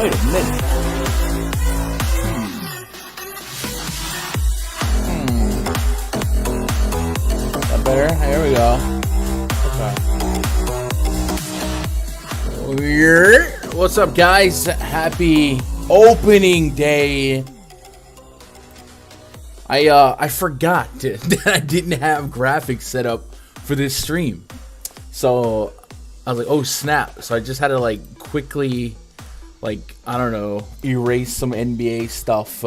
Wait a minute. That better? Here we go. Okay. What's up, guys? Happy opening day. I forgot that I didn't have graphics set up for this stream. So I was like, oh snap. So I just had to quickly erase some NBA stuff.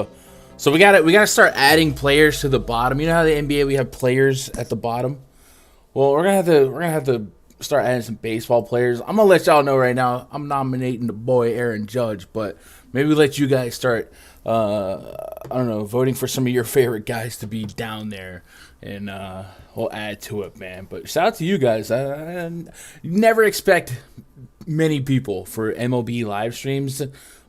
So we gotta start adding players to the bottom. You know how the NBA we have players at the bottom? Well, we're gonna have to start adding some baseball players. I'm gonna let y'all know right now. I'm nominating the boy Aaron Judge, but maybe let you guys start voting for some of your favorite guys to be down there, and we'll add to it, man. But shout out to you guys. I never expect many people for MLB live streams,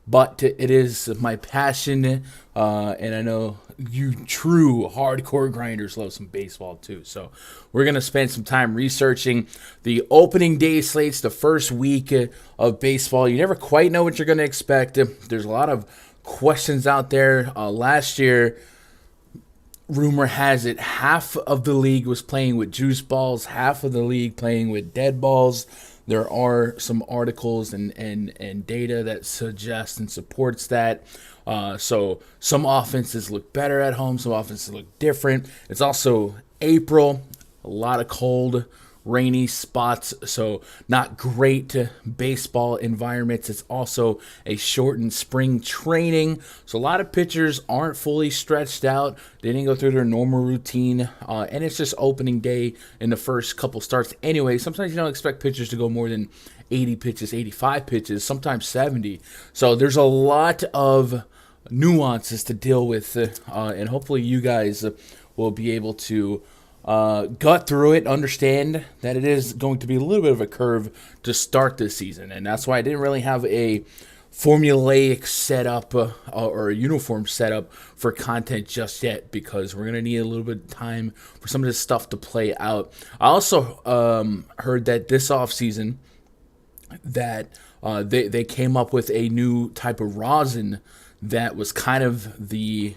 but it is my passion, and I know you true hardcore grinders love some baseball too. So we're going to spend some time researching the opening day slates, the first week of baseball. You never quite know what you're going to expect. There's a lot of questions out there. Last year, rumor has it, half of the league was playing with juice balls, half of the league playing with dead balls. There are some articles and data that suggests and supports that. So some offenses look better at home, some offenses look different. It's also April, a lot of cold, rainy spots, so not great baseball environments. It's also a shortened spring training, so a lot of pitchers aren't fully stretched out. They didn't go through their normal routine, and it's just opening day in the first couple starts anyway. Sometimes you don't expect pitchers to go more than 80 pitches, 85 pitches, sometimes 70. So there's a lot of nuances to deal with, and hopefully you guys will be able to gut through it, understand that it is going to be a little bit of a curve to start this season. And that's why I didn't really have a formulaic setup or a uniform setup for content just yet, because we're going to need a little bit of time for some of this stuff to play out. I also heard that this offseason that they came up with a new type of rosin that was kind of the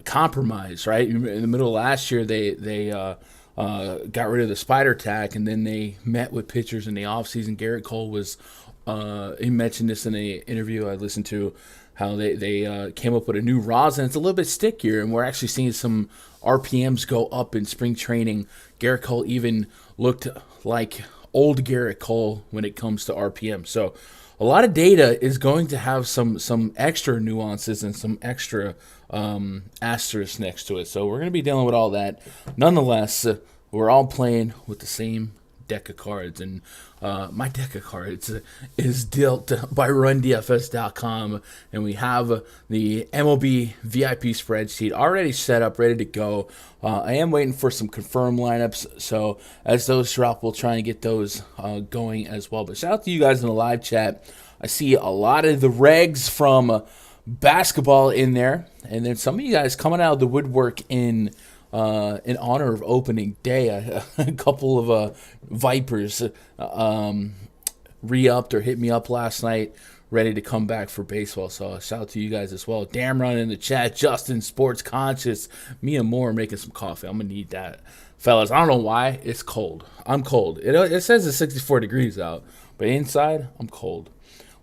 compromise, right? In the middle of last year, they got rid of the spider tack, and then they met with pitchers in the offseason. Garrett Cole was, he mentioned this in an interview I listened to, how they came up with a new rosin. It's a little bit stickier, and we're actually seeing some RPMs go up in spring training. Garrett Cole even looked like old Garrett Cole when it comes to RPM. So a lot of data is going to have some extra nuances and some extra asterisks next to it. So we're going to be dealing with all that. Nonetheless, we're all playing with the same deck of cards. And my deck of cards is dealt by RunDFS.com. And we have the MLB VIP spreadsheet already set up, ready to go. I am waiting for some confirmed lineups. So as those drop, we'll try and get those going as well. But shout out to you guys in the live chat. I see a lot of the regs from basketball in there, and then some of you guys coming out of the woodwork in honor of opening day. A couple of Vipers re-upped or hit me up last night, ready to come back for baseball. So shout out to you guys as well. Damron in the chat, Justin, Sports Conscious, me and more making some coffee. I'm gonna need that, fellas. I don't know why it's cold. I'm cold. It says it's 64 degrees out, but inside I'm cold.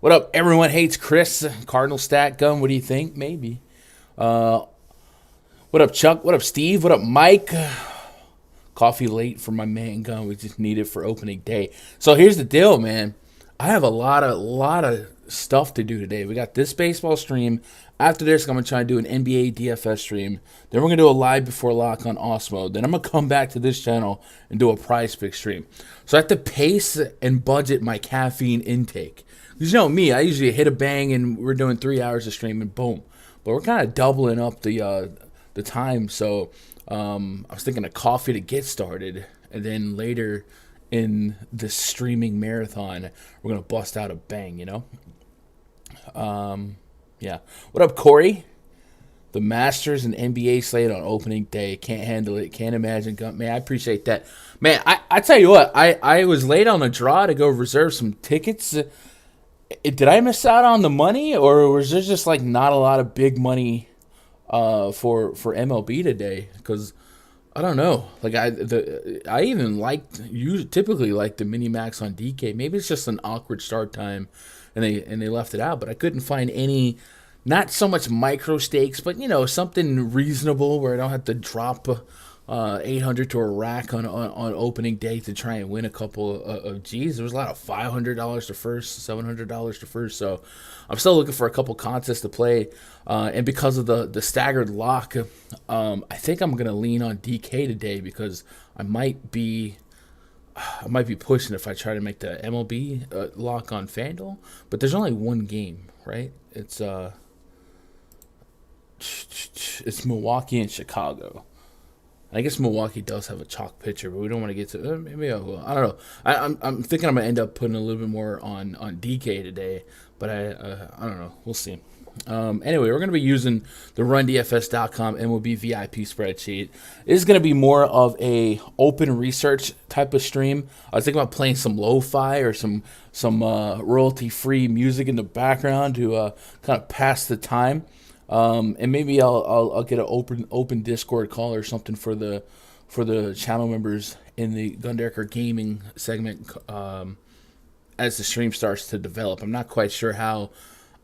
What up? Everyone hates Chris. Cardinal stat gun. What do you think? Maybe. What up, Chuck? What up, Steve? What up, Mike? Coffee late for my man gun. We just need it for opening day. So here's the deal, man. I have a lot of stuff to do today. We got this baseball stream. After this, I'm going to try to do an NBA DFS stream. Then we're going to do a live before lock on Osmo. Then I'm going to come back to this channel and do a PrizePicks stream. So I have to pace and budget my caffeine intake. Because you know me, I usually hit a bang and we're doing 3 hours of stream and boom. But we're kind of doubling up the time. So I was thinking of coffee to get started. And then later in the streaming marathon, we're going to bust out a bang, you know? Yeah. What up, Corey? The Masters and NBA slate on opening day. Can't handle it. Can't imagine. Man, I appreciate that. Man, I tell you what, I was late on a draw to go reserve some tickets. Did I miss out on the money, or was there just like not a lot of big money for MLB today? Because I don't know. Like I even typically like the mini max on DK. Maybe it's just an awkward start time, and they left it out. But I couldn't find any, not so much micro stakes, but something reasonable where I don't have to drop 800 to a rack on opening day to try and win a couple of G's. There was a lot of $500 to first, $700 to first. So I'm still looking for a couple contests to play. And because of the staggered lock, I think I'm gonna lean on DK today because I might be pushing if I try to make the MLB lock on Fanduel. But there's only one game, right? It's Milwaukee and Chicago. I guess Milwaukee does have a chalk pitcher, but we don't want to get to. Maybe I will. I don't know. I'm thinking I'm gonna end up putting a little bit more on DK today, but I don't know. We'll see. Anyway, we're gonna be using the RunDFS.com MLB VIP spreadsheet. It is gonna be more of a open research type of stream. I was thinking about playing some lo-fi or some royalty-free music in the background to kind of pass the time. And maybe I'll get an open Discord call or something for the channel members in the Gundecker Gaming segment as the stream starts to develop. I'm not quite sure how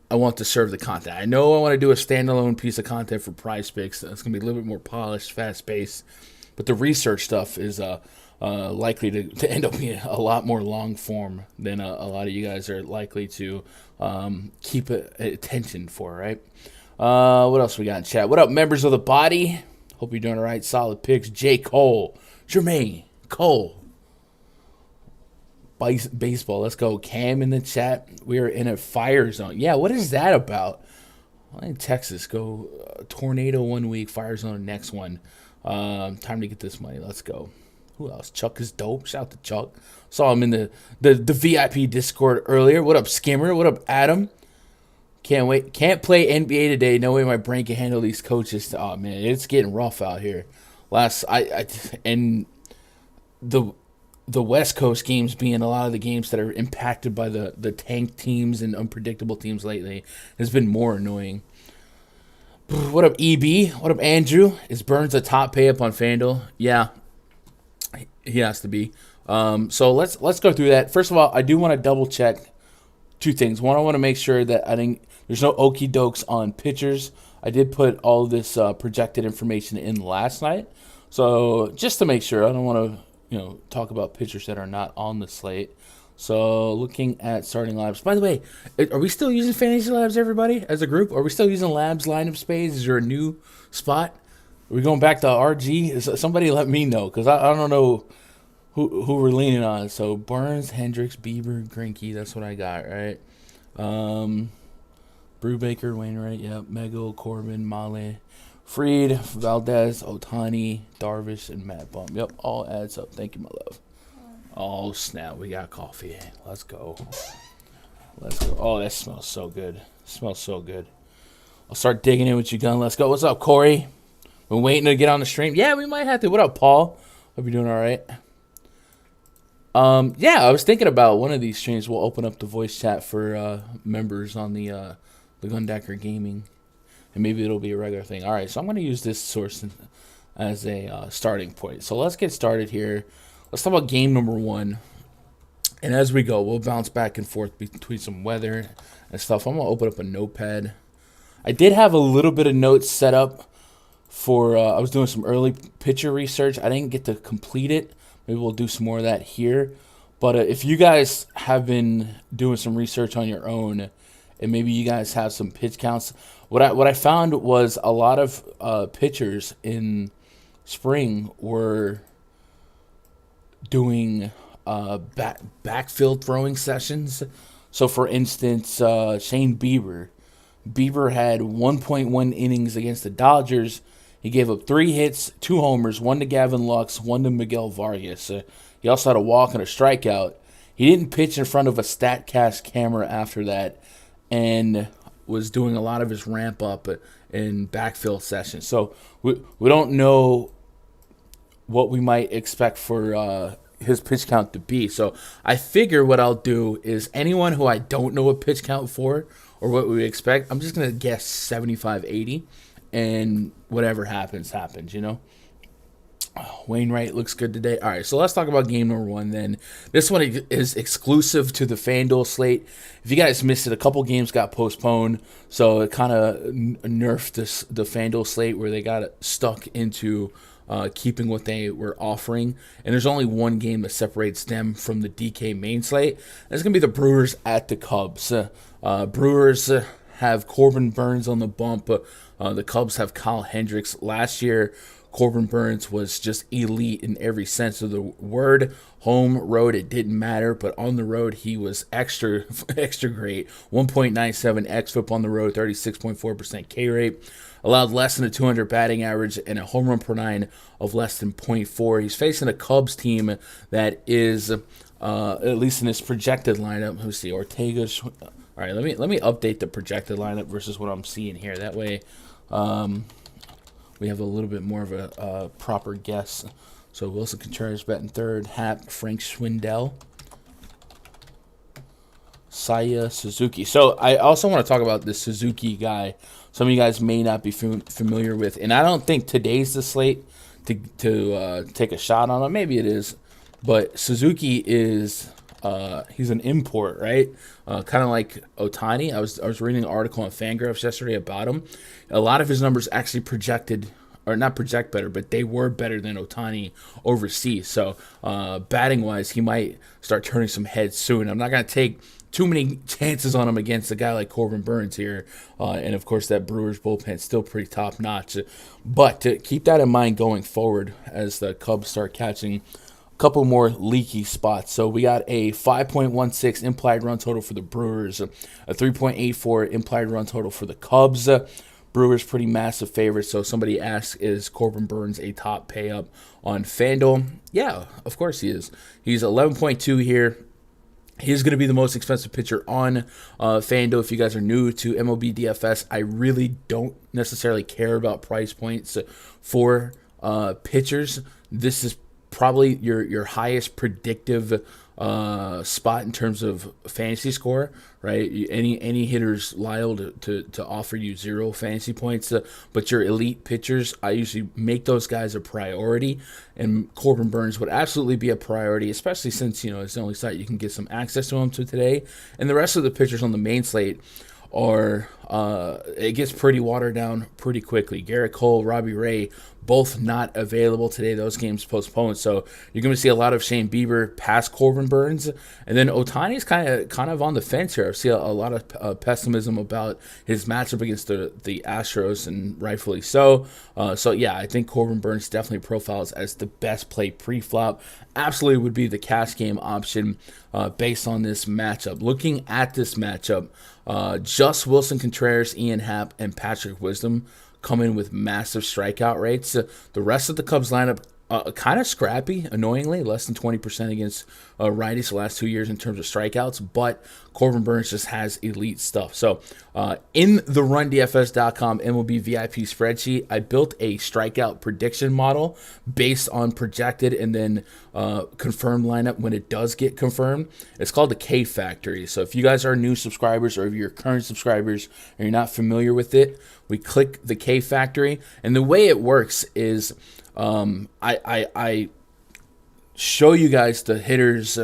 I want to serve the content. I know I want to do a standalone piece of content for PrizePicks. That's going to be a little bit more polished, fast-paced. But the research stuff is likely to end up being a lot more long form than a lot of you guys are likely to keep attention for, right? What else we got in chat? What up, members of the body? Hope you're doing all right. Solid picks. J. Cole. Jermaine. Cole. Baseball. Let's go. Cam in the chat. We are in a fire zone. Yeah, what is that about? In Texas, go tornado one week, fire zone the next one. Time to get this money. Let's go. Who else? Chuck is dope. Shout out to Chuck. Saw him in the VIP Discord earlier. What up, Skimmer? What up, Adam? Can't wait. Can't play NBA today. No way my brain can handle these coaches. Oh man, it's getting rough out here. And the West Coast games being a lot of the games that are impacted by the tank teams and unpredictable teams lately has been more annoying. What up, EB? What up, Andrew? Is Burns a top pay up on FanDuel? Yeah, he has to be. So let's go through that. First of all, I do want to double check two things. One, I want to make sure that there's no okie dokes on pitchers. I did put all this projected information in last night. So just to make sure, I don't want to talk about pitchers that are not on the slate. So looking at starting lineups. By the way, are we still using Fantasy Labs, everybody, as a group? Are we still using Labs lineup spades? Is there a new spot? Are we going back to RG? Somebody let me know, because I don't know who we're leaning on. So Burns, Hendricks, Bieber, Greinke. That's what I got, right? Brubaker, Wainwright, yep. Mego, Corbin, Male, Fried, Valdez, Otani, Darvish, and Matt Bum. Yep, all adds up. Thank you, my love. Oh, snap. We got coffee. Let's go. Oh, that smells so good. Smells so good. I'll start digging in with you, Gun. Let's go. What's up, Corey? Been waiting to get on the stream. Yeah, we might have to. What up, Paul? Hope you're doing all right. Yeah, I was thinking about one of these streams. We'll open up the voice chat for members on the Gundecker Gaming, and maybe it'll be a regular thing. All right, so I'm going to use this source as a starting point. So let's get started here. Let's talk about game number one. And as we go, we'll bounce back and forth between some weather and stuff. I'm going to open up a notepad. I did have a little bit of notes set up for, I was doing some early pitcher research. I didn't get to complete it. Maybe we'll do some more of that here. But if you guys have been doing some research on your own, and maybe you guys have some pitch counts, what I found was a lot of pitchers in spring were doing backfield throwing sessions. So, for instance, Shane Bieber had 1.1 innings against the Dodgers. He gave up 3 hits, 2 homers, 1 to Gavin Lux, 1 to Miguel Vargas. He also had a walk and a strikeout. He didn't pitch in front of a StatCast camera after that, and was doing a lot of his ramp up in backfield sessions. So we don't know what we might expect for his pitch count to be. So I figure what I'll do is anyone who I don't know a pitch count for or what we expect, I'm just going to guess 75, 80, and whatever happens, you know? Wainwright looks good today. All right, so let's talk about game number one then. This one is exclusive to the Fanduel slate. If you guys missed it, a couple games got postponed, so it kind of nerfed the Fanduel slate where they got stuck into keeping what they were offering. And there's only one game that separates them from the DK main slate. It's going to be the Brewers at the Cubs. Brewers have Corbin Burnes on the bump. The Cubs have Kyle Hendricks. Last year, Corbin Burnes was just elite in every sense of the word. Home, road, it didn't matter, but on the road, he was extra great. 1.97 xFIP on the road, 36.4% K rate. Allowed less than a 200 batting average and a home run per nine of less than .4. He's facing a Cubs team that is, at least in his projected lineup, let's see, Ortega's. All right, let me update the projected lineup versus what I'm seeing here. That way, we have a little bit more of a proper guess. So Wilson Contreras batting third, Hap, Frank Schwindel, Saya Suzuki. So I also want to talk about this Suzuki guy. Some of you guys may not be familiar with, and I don't think today's the slate to take a shot on him. Maybe it is, but Suzuki is he's an import, right? Kind of like Ohtani. I was reading an article on Fangraphs yesterday about him. A lot of his numbers actually projected, or not project better, but they were better than Ohtani overseas. So batting wise, he might start turning some heads soon. I'm not gonna take too many chances on him against a guy like Corbin Burnes here. And, of course, that Brewers bullpen is still pretty top-notch. But to keep that in mind going forward as the Cubs start catching a couple more leaky spots. So we got a 5.16 implied run total for the Brewers, a 3.84 implied run total for the Cubs. Brewers pretty massive favorites. So somebody asks, is Corbin Burnes a top pay-up on FanDuel? Yeah, of course he is. He's 11.2 here. He's going to be the most expensive pitcher on FanDuel. If you guys are new to MLB DFS, I really don't necessarily care about price points for pitchers. This is probably your highest predictive spot in terms of fantasy score, right? Any hitters liable to offer you 0 fantasy points, but your elite pitchers, I usually make those guys a priority, and Corbin Burnes would absolutely be a priority, especially since, it's the only site you can get some access to him to today, and the rest of the pitchers on the main slate are, it gets pretty watered down pretty quickly. Garrett Cole, Robbie Ray, both not available today. Those games postponed. So you're going to see a lot of Shane Bieber past Corbin Burnes. And then Ohtani's kind of on the fence here. I see a lot of pessimism about his matchup against the Astros, and rightfully so. So, yeah, I think Corbin Burnes definitely profiles as the best play pre-flop. Absolutely would be the cash game option based on this matchup. Looking at this matchup, just Wilson Contreras, Ian Happ, and Patrick Wisdom come in with massive strikeout rates. The rest of the Cubs lineup kind of scrappy, annoyingly, less than 20% against righties the last 2 years in terms of strikeouts, but Corbin Burnes just has elite stuff. So in the RunDFS.com MLB VIP spreadsheet, I built a strikeout prediction model based on projected and then confirmed lineup when it does get confirmed. It's called the K Factory. So if you guys are new subscribers, or if you're current subscribers and you're not familiar with it, we click the K Factory, and the way it works is I show you guys the hitters'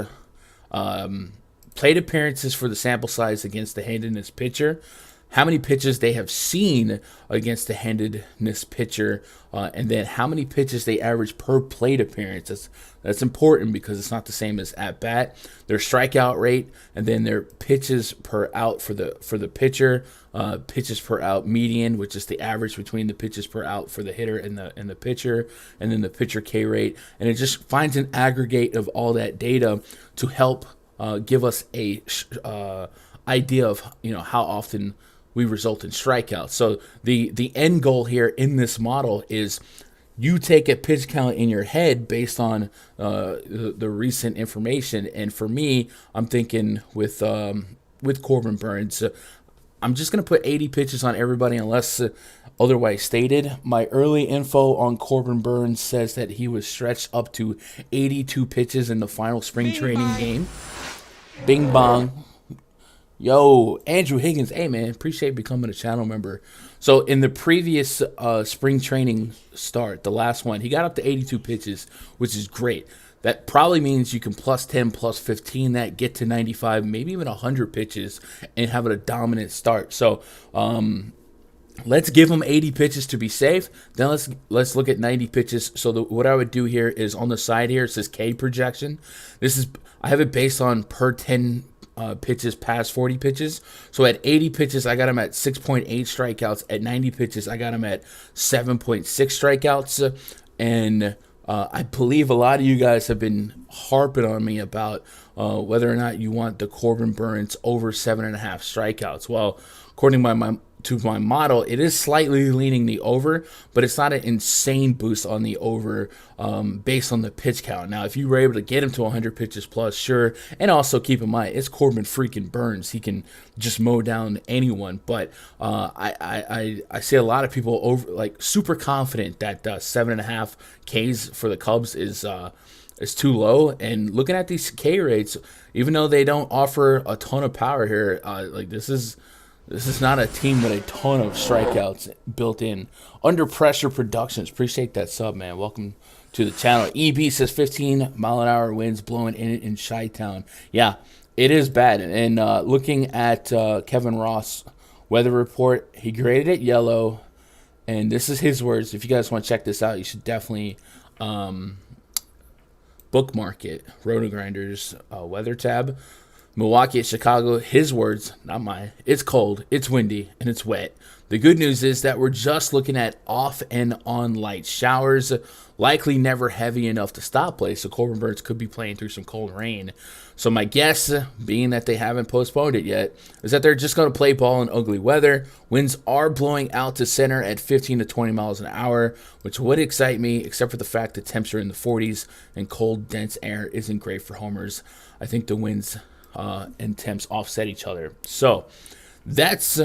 plate appearances for the sample size against the handedness pitcher, how many pitches they have seen against the handedness pitcher, and then how many pitches they average per plate appearance. That's important because it's not the same as at bat. Their strikeout rate, and then their pitches per out for the pitcher, pitches per out median, which is the average between the pitches per out for the hitter and the pitcher, and then the pitcher K rate, and it just finds an aggregate of all that data to help give us a idea of how often we result in strikeouts. So the end goal here in this model is you take a pitch count in your head based on the recent information. And for me, I'm thinking with Corbin Burnes, I'm just going to put 80 pitches on everybody unless otherwise stated. My early info on Corbin Burnes says that he was stretched up to 82 pitches in the final spring training game. Bing bong. Yo, Andrew Higgins. Hey, man, appreciate becoming a channel member. So in the previous spring training start, the last one, he got up to 82 pitches, which is great. That probably means you can plus 10, plus 15 that, get to 95, maybe even 100 pitches, and have a dominant start. So let's give him 80 pitches to be safe. Then let's look at 90 pitches. So what I would do here is on the side here, it says K projection. I have it based on per 10 pitches past 40 pitches. So at 80 pitches, I got him at 6.8 strikeouts. At 90 pitches, I got him at 7.6 strikeouts. And I believe a lot of you guys have been harping on me about whether or not you want the Corbin Burnes over 7.5 strikeouts. Well, according to my model, it is slightly leaning the over, but it's not an insane boost on the over based on the pitch count. Now, if you were able to get him to 100 pitches plus, sure. And also keep in mind, it's Corbin freaking Burnes. He can just mow down anyone. But I see a lot of people super confident that 7.5 Ks for the Cubs is too low. And looking at these K rates, even though they don't offer a ton of power here, this is not a team with a ton of strikeouts built in. Under Pressure Productions. Appreciate that sub, man. Welcome to the channel. EB says 15-mile-an-hour winds blowing in Chi-Town. Yeah, it is bad. And looking at Kevin Ross' weather report, he graded it yellow. And this is his words. If you guys want to check this out, you should definitely bookmark it. Roto Grinders weather tab. Milwaukee at Chicago, his words, not mine. It's cold, it's windy, and it's wet. The good news is that we're just looking at off and on light showers, likely never heavy enough to stop play, so Corbin Burnes could be playing through some cold rain. So my guess, being that they haven't postponed it yet, is that they're just going to play ball in ugly weather. Winds are blowing out to center at 15 to 20 miles an hour, which would excite me, except for the fact that temps are in the 40s and cold, dense air isn't great for homers. I think the winds and temps offset each other. So that's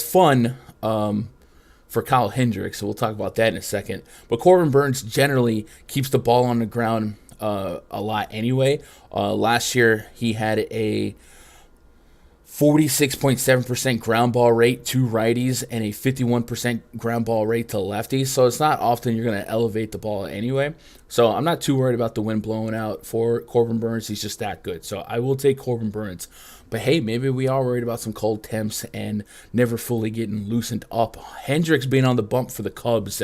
fun for Kyle Hendricks. So we'll talk about that in a second. But Corbin Burnes generally keeps the ball on the ground a lot anyway. Last year he had a 46.7% ground ball rate to righties and a 51% ground ball rate to lefties. So it's not often you're going to elevate the ball anyway. So I'm not too worried about the wind blowing out for Corbin Burnes. He's just that good. So I will take Corbin Burnes. But hey, maybe we are worried about some cold temps and never fully getting loosened up. Hendricks being on the bump for the Cubs.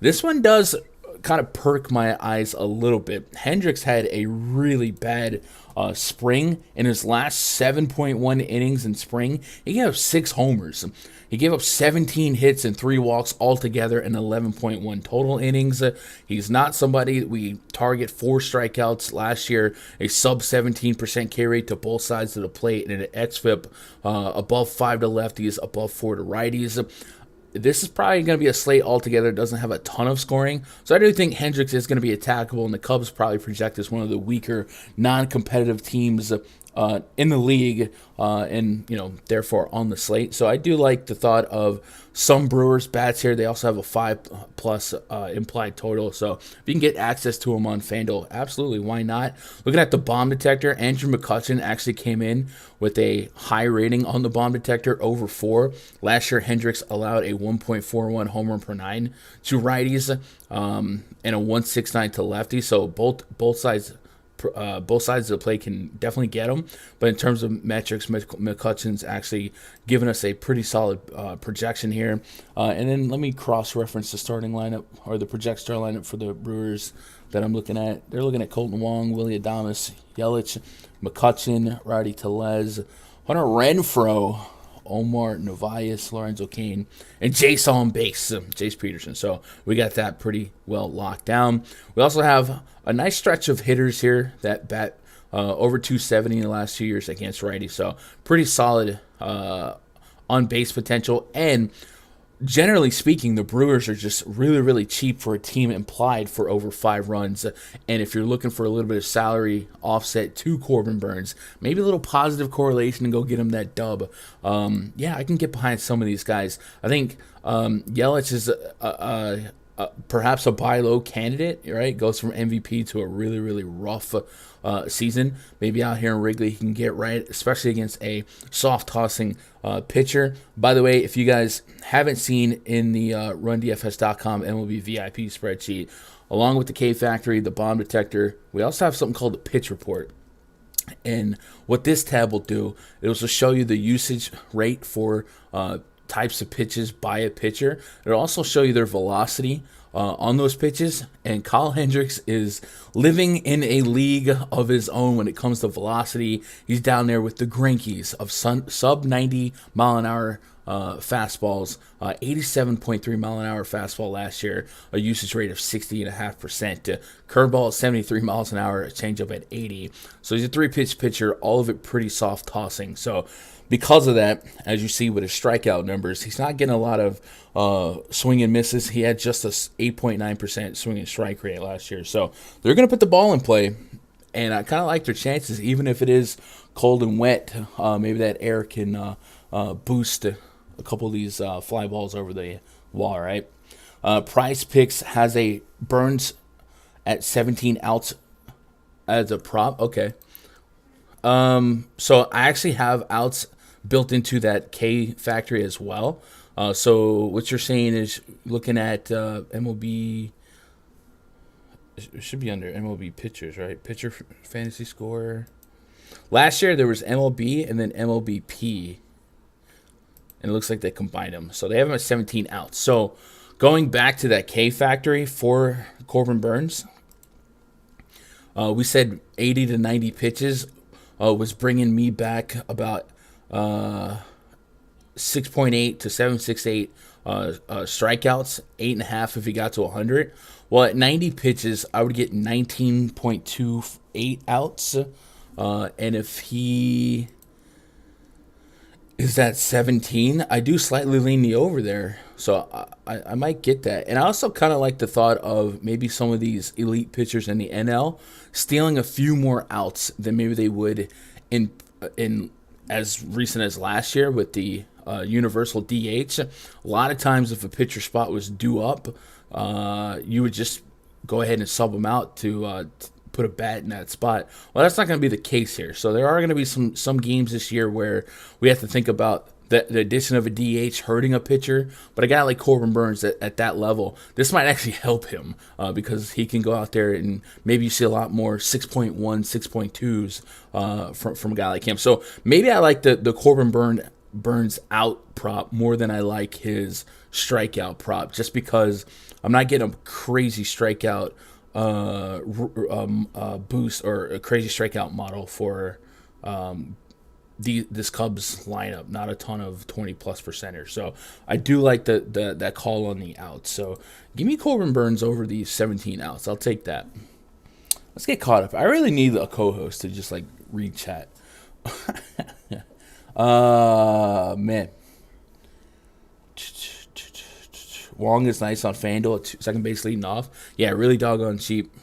This one does kind of perk my eyes a little bit. Hendricks had a really bad spring. In his last 7.1 innings in spring, he gave up 6 homers. He gave up 17 hits and 3 walks altogether in 11.1 total innings. He's not somebody we target 4 strikeouts last year, a sub 17% K rate to both sides of the plate, and an xFIP above 5 to lefties, above 4 to righties. This is probably going to be a slate altogether. It doesn't have a ton of scoring. So I do think Hendricks is going to be attackable, and the Cubs probably project as one of the weaker, non-competitive teams in the league, and therefore on the slate. So I do like the thought of some Brewers bats here. They also have a 5+ implied total. So if you can get access to them on Fanduel, absolutely, why not? Looking at the bomb detector, Andrew McCutchen actually came in with a high rating on the bomb detector, over 4. Last year, Hendricks allowed a 1.41 home run per 9 to righties and a 1.69 to lefties. So both sides of the play can definitely get them. But in terms of metrics, McCutchen's actually given us a pretty solid projection here. And then let me cross-reference the starting lineup, or the project starting lineup for the Brewers that I'm looking at. They're looking at Colton Wong, Willie Adames, Yelich, McCutchen, Rowdy Tellez, Hunter Renfroe, Omar Narvaez, Lorenzo Cain, and Jace on base, Jace Peterson. So we got that pretty well locked down. We also have a nice stretch of hitters here that bat over 270 in the last 2 years against righty. So pretty solid on base potential. And generally speaking, the Brewers are just really, really cheap for a team implied for over 5 runs. And if you're looking for a little bit of salary offset to Corbin Burnes, maybe a little positive correlation and go get him that dub. Yeah, I can get behind some of these guys. I think Yelich is perhaps a buy low candidate, right? Goes from MVP to a really, really rough season. Maybe out here in Wrigley he can get right, especially against a soft tossing pitcher. By the way, if you guys haven't seen in the RunDFS.com MLB VIP spreadsheet, along with the K Factory, the bomb detector, we also have something called the pitch report. And what this tab will do, it will just show you the usage rate for types of pitches by a pitcher. It'll also show you their velocity on those pitches. And Kyle Hendricks is living in a league of his own when it comes to velocity. He's down there with the Greinke's of sub 90 mile an hour fastballs, 87.3 mile an hour fastball last year, a usage rate of 60.5%. Curveball at 73 miles an hour, a changeup at 80. So he's a 3-pitch pitcher, all of it pretty soft tossing. So because of that, as you see with his strikeout numbers, he's not getting a lot of swing and misses. He had just a 8.9% swing and strike rate last year. So they're going to put the ball in play, and I kind of like their chances, even if it is cold and wet. Maybe that air can boost a couple of these fly balls over the wall, right? PrizePicks has a Burnes at 17 outs as a prop. Okay. So I actually have outs built into that K Factory as well. So what you're saying is looking at MLB, it should be under MLB pitchers, right? Pitcher fantasy score. Last year there was MLB and then MLBP. And it looks like they combined them. So they have them at 17 outs. So going back to that K Factory for Corbin Burnes, we said 80 to 90 pitches was bringing me back about 6.8 to 7.68 strikeouts, 8.5 if he got to 100. Well, at 90 pitches, I would get 19.28 outs. And if he is at 17, I do slightly lean the over there. So I might get that. And I also kind of like the thought of maybe some of these elite pitchers in the NL stealing a few more outs than maybe they would in as recent as last year with the universal DH. A lot of times if a pitcher spot was due up, you would just go ahead and sub them out to put a bat in that spot. Well, that's not going to be the case here. So there are going to be some games this year where we have to think about the addition of a DH hurting a pitcher. But a guy like Corbin Burnes at that level, this might actually help him because he can go out there and maybe you see a lot more 6.1, 6.2s from a guy like him. So maybe I like the Corbin Burnes out prop more than I like his strikeout prop, just because I'm not getting a crazy strikeout boost or a crazy strikeout model for this Cubs lineup. Not a ton of 20+ percenters. So I do like that call on the outs. So give me Corbin Burnes over these 17 outs. I'll take that. Let's get caught up. I really need a co-host to just like read chat. Man. Wong is nice on Fanduel at second base leading off. Yeah, really doggone cheap.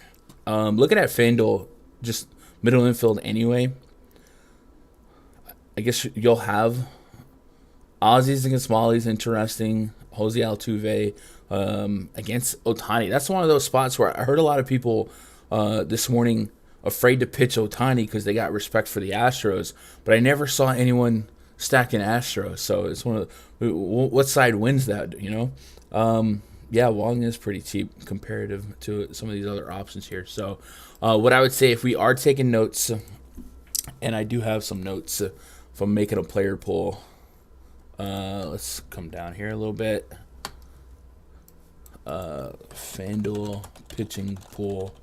Looking at Fanduel, just middle infield anyway. I guess you'll have Ozzy's against Molly's interesting. Jose Altuve against Ohtani. That's one of those spots where I heard a lot of people this morning afraid to pitch Ohtani because they got respect for the Astros, but I never saw anyone stacking Astros. So it's one of the, what side wins that, you know? Yeah, Wong is pretty cheap comparative to some of these other options here. So what I would say, if we are taking notes, and I do have some notes from making a player pool, let's come down here a little bit. FanDuel pitching pool.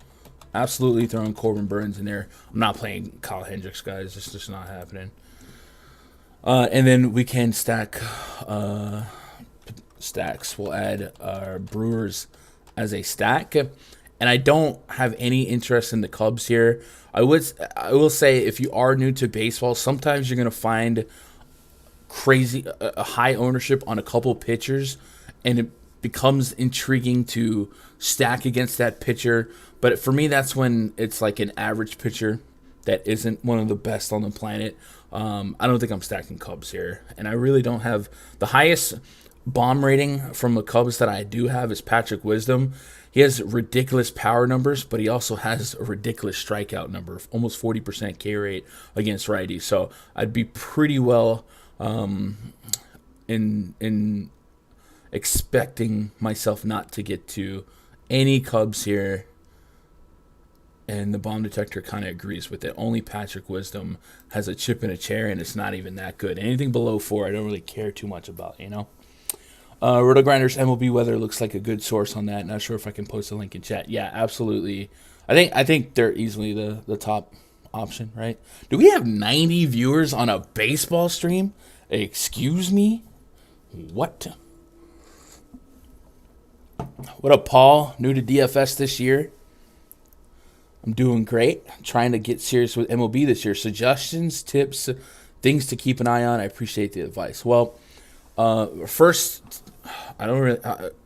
Absolutely throwing Corbin Burnes in there. I'm not playing Kyle Hendricks, guys. It's just not happening. And then we can stack stacks. We'll add our Brewers as a stack. And I don't have any interest in the Cubs here. I will say, if you are new to baseball, sometimes you're going to find a high ownership on a couple pitchers, and it becomes intriguing to stack against that pitcher. But for me, that's when it's like an average pitcher that isn't one of the best on the planet. I don't think I'm stacking Cubs here. And I really don't have the highest bomb rating from the Cubs that I do have is Patrick Wisdom. He has ridiculous power numbers, but he also has a ridiculous strikeout number, almost 40% K rate against righties. So I'd be pretty well in expecting myself not to get to any Cubs here. And the bomb detector kind of agrees with it. Only Patrick Wisdom has a chip in a chair, and it's not even that good. Anything below 4, I don't really care too much about, Roto Grinders MLB weather looks like a good source on that. Not sure if I can post a link in chat. Yeah, absolutely. I think they're easily the top option, right? Do we have 90 viewers on a baseball stream? Excuse me? What? What up, Paul? New to DFS this year. I'm doing great. I'm trying to get serious with MLB this year. Suggestions, tips, things to keep an eye on. I appreciate the advice. Well, first, I don't really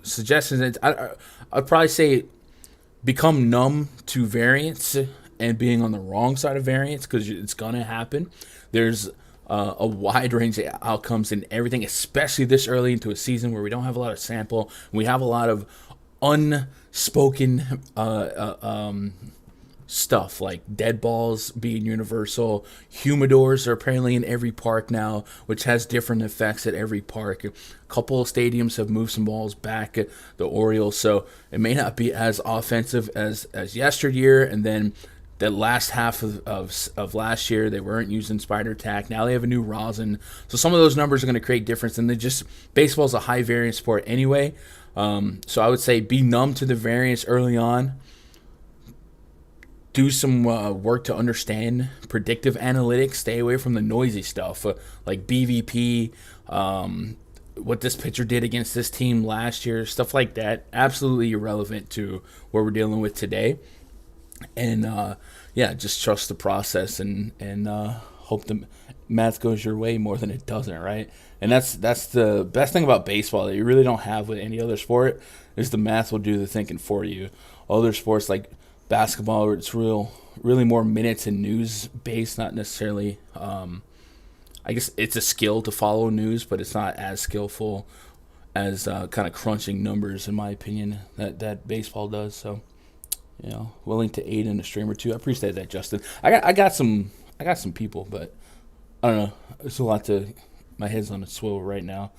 suggestions. I'd probably say become numb to variance and being on the wrong side of variance because it's gonna happen. There's a wide range of outcomes in everything, especially this early into a season where we don't have a lot of sample. We have a lot of unspoken stuff like dead balls being universal. Humidors are apparently in every park now, which has different effects at every park. A couple of stadiums have moved some balls back at the Orioles, so it may not be as offensive as yesteryear. And then the last half of last year, they weren't using spider tack. Now they have a new rosin. So some of those numbers are going to create difference. And baseball is a high variance sport anyway. So I would say be numb to the variance early on. Do some work to understand predictive analytics. Stay away from the noisy stuff like BVP, what this pitcher did against this team last year, stuff like that. Absolutely irrelevant to what we're dealing with today. And, just trust the process and hope the math goes your way more than it doesn't, right? And that's the best thing about baseball that you really don't have with any other sport is the math will do the thinking for you. Other sports like basketball, where it's really more minutes and news based, not necessarily. I guess it's a skill to follow news, but it's not as skillful as kind of crunching numbers, in my opinion, that baseball does. So, willing to aid in a stream or two. I appreciate that, Justin. I got some people, but I don't know. It's a lot to. My head's on a swivel right now.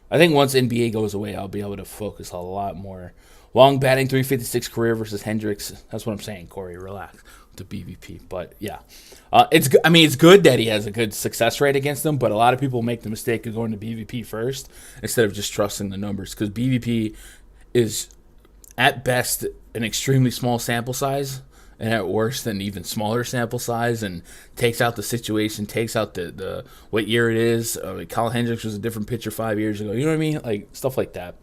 I think once NBA goes away, I'll be able to focus a lot more. Long batting, 356 career versus Hendricks. That's what I'm saying, Corey. Relax with the BVP. But, yeah. It's good that he has a good success rate against them, but a lot of people make the mistake of going to BVP first instead of just trusting the numbers because BVP is, at best, an extremely small sample size and at worst an even smaller sample size and takes out the situation, takes out the what year it is. Kyle Hendricks was a different pitcher 5 years ago. You know what I mean? Like, stuff like that.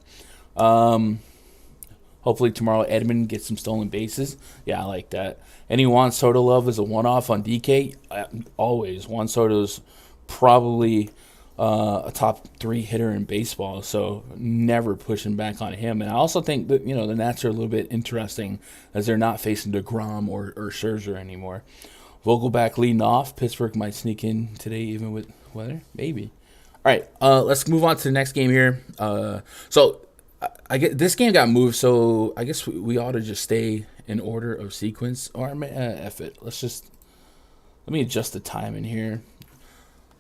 Hopefully tomorrow Edmund gets some stolen bases. Yeah, I like that. Any Juan Soto love is a one-off on DK? Always. Juan Soto's probably a top 3 hitter in baseball, so never pushing back on him. And I also think that, the Nats are a little bit interesting as they're not facing DeGrom or Scherzer anymore. Vogelback leading off. Pittsburgh might sneak in today even with weather. Maybe. All right, let's move on to the next game here. I get this game got moved, so I guess we ought to just stay in order of sequence. Or F it. Let me adjust the time in here.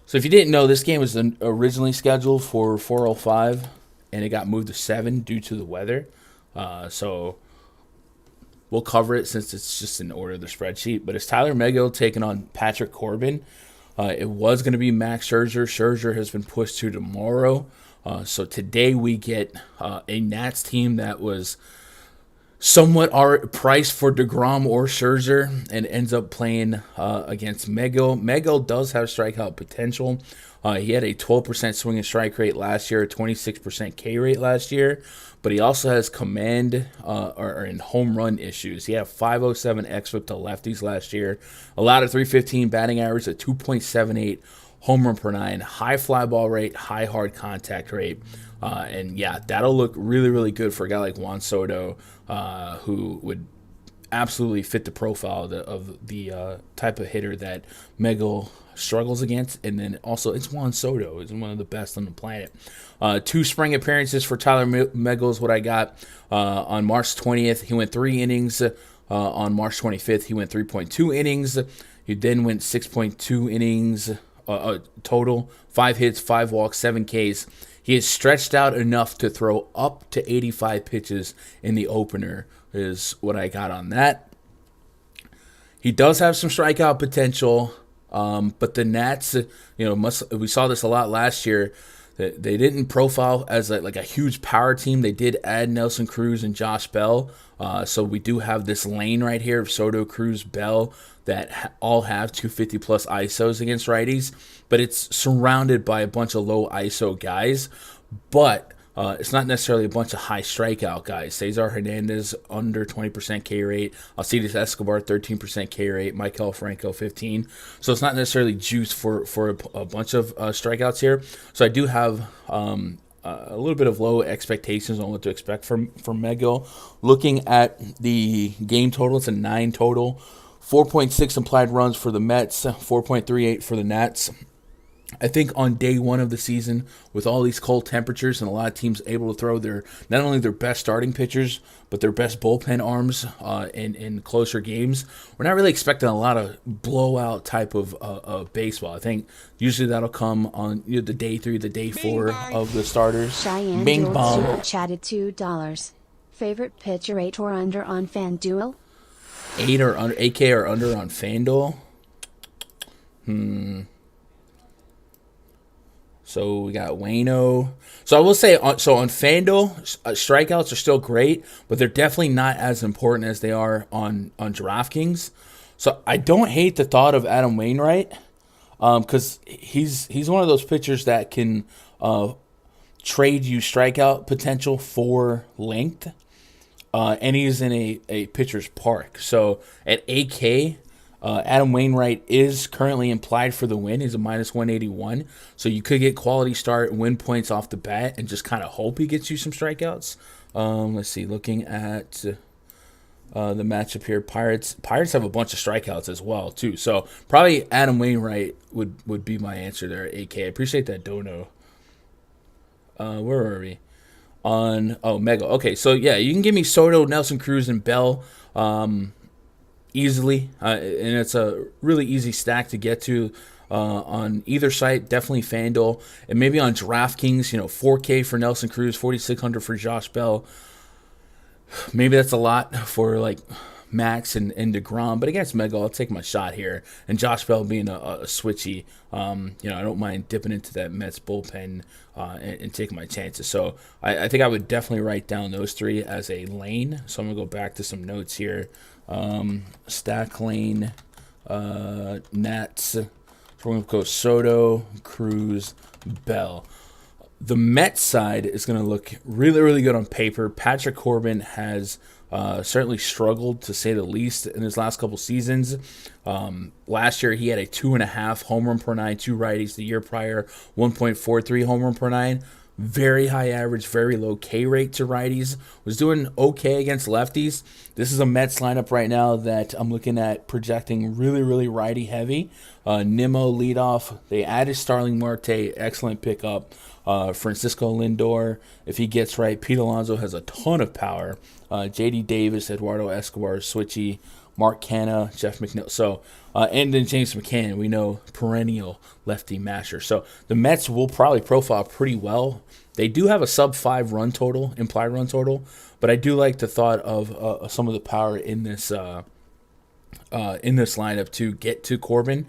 So if you didn't know, this game was originally scheduled for 4:05, and it got moved to 7 due to the weather. So we'll cover it since it's just in order of the spreadsheet. But it's Tyler Megill taking on Patrick Corbin. It was going to be Max Scherzer. Scherzer has been pushed to tomorrow. So today we get a Nats team that was somewhat priced for DeGrom or Scherzer and ends up playing against Megill. Megill does have strikeout potential. He had a 12% swing and strike rate last year, a 26% K rate last year, but he also has command or in home run issues. He had 507 xFIP to lefties last year, allowed a 315 batting average, a 2.78 home run per nine, high fly ball rate, high hard contact rate. And yeah, that'll look really, really good for a guy like Juan Soto, who would absolutely fit the profile of the type of hitter that Megal struggles against. And then also, it's Juan Soto. He's one of the best on the planet. 2 spring appearances for Tyler Megal is what I got. On March 20th, he went 3 innings. On March 25th, he went 3.2 innings. He then went 6.2 innings total, 5 hits, 5 walks, 7 Ks. He is stretched out enough to throw up to 85 pitches in the opener, is what I got on that. He does have some strikeout potential, but the Nats, we saw this a lot last year. They didn't profile as like a huge power team. They did add Nelson Cruz and Josh Bell. So we do have this lane right here of Soto, Cruz, Bell that all have 250-plus ISOs against righties. But it's surrounded by a bunch of low ISO guys. But it's not necessarily a bunch of high strikeout guys. Cesar Hernandez, under 20% K rate. Alcides Escobar, 13% K rate. Maikel Franco, 15. So it's not necessarily juice for a bunch of strikeouts here. So I do have a little bit of low expectations on what to expect from Megal. Looking at the game total, it's a 9 total. 4.6 implied runs for the Mets, 4.38 for the Nats. I think on day one of the season, with all these cold temperatures and a lot of teams able to throw not only their best starting pitchers, but their best bullpen arms in closer games, we're not really expecting a lot of blowout type of baseball. I think usually that'll come on the day 3, the day 4 of the starters. Cheyenne Bing bong. Chatted $2. Favorite pitcher 8 or under on Fanduel? 8 or under, 8K or under on Fanduel. So we got Waino. So I will say, on FanDuel, strikeouts are still great, but they're definitely not as important as they are on DraftKings. So I don't hate the thought of Adam Wainwright, because he's one of those pitchers that can trade you strikeout potential for length, and he's in a pitcher's park. So at 8K, Adam Wainwright is currently implied for the win. He's a minus 181. So you could get quality start, win points off the bat, and just kind of hope he gets you some strikeouts. Let's see. Looking at the matchup here, Pirates have a bunch of strikeouts as well, too. So probably Adam Wainwright would be my answer there at 8K. I appreciate that dono. Where were we? Mega. Okay, so yeah, you can give me Soto, Nelson Cruz, and Bell. Easily, and it's a really easy stack to get to on either site. Definitely FanDuel, and maybe on DraftKings. 4K for Nelson Cruz, 4,600 for Josh Bell. Maybe that's a lot for like Max and DeGrom, but against Mega, I'll take my shot here. And Josh Bell being a switchy, I don't mind dipping into that Mets bullpen and taking my chances. So I think I would definitely write down those 3 as a lane. So I'm gonna go back to some notes here. Stack lane, Nats. So we're going to go Soto, Cruz, Bell. The Mets side is going to look really, really good on paper. Patrick Corbin has certainly struggled, to say the least, in his last couple seasons. Last year, he had a 2.5 home run per 9, 2 righties. The year prior, 1.43 home run per 9. Very high average, very low K rate to righties. Was doing okay against lefties. This is a Mets lineup right now that I'm looking at projecting really, really righty heavy. Nimmo leadoff. They added Starling Marte, excellent pickup. Francisco Lindor, if he gets right. Pete Alonso has a ton of power. J.D. Davis, Eduardo Escobar, switchy. Mark Canha, Jeff McNeil. So, and then James McCann, we know, perennial lefty masher. So the Mets will probably profile pretty well. They do have a sub-5 run total, implied run total, but I do like the thought of some of the power in this lineup to get to Corbin.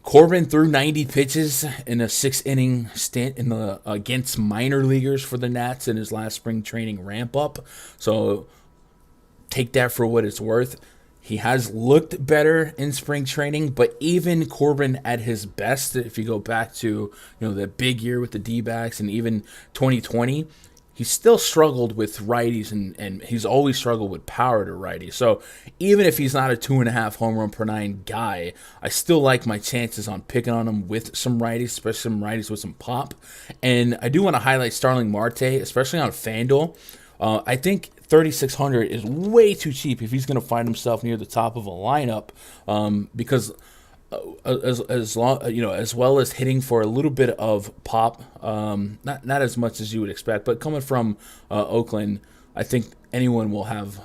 Corbin threw 90 pitches in a 6-inning stint against minor leaguers for the Nats in his last spring training ramp-up. So take that for what it's worth. He has looked better in spring training, but even Corbin at his best, if you go back to the big year with the D-backs and even 2020, He's still struggled with righties, and he's always struggled with power to righties. So even if he's not a 2.5 home run per nine guy, I still like my chances on picking on him with some righties, especially some righties with some pop. And I do want to highlight Starling Marte, especially on FanDuel. I think 3,600 is way too cheap if he's going to find himself near the top of a lineup, because as long, as well as hitting for a little bit of pop, not as much as you would expect, but coming from Oakland, I think anyone will have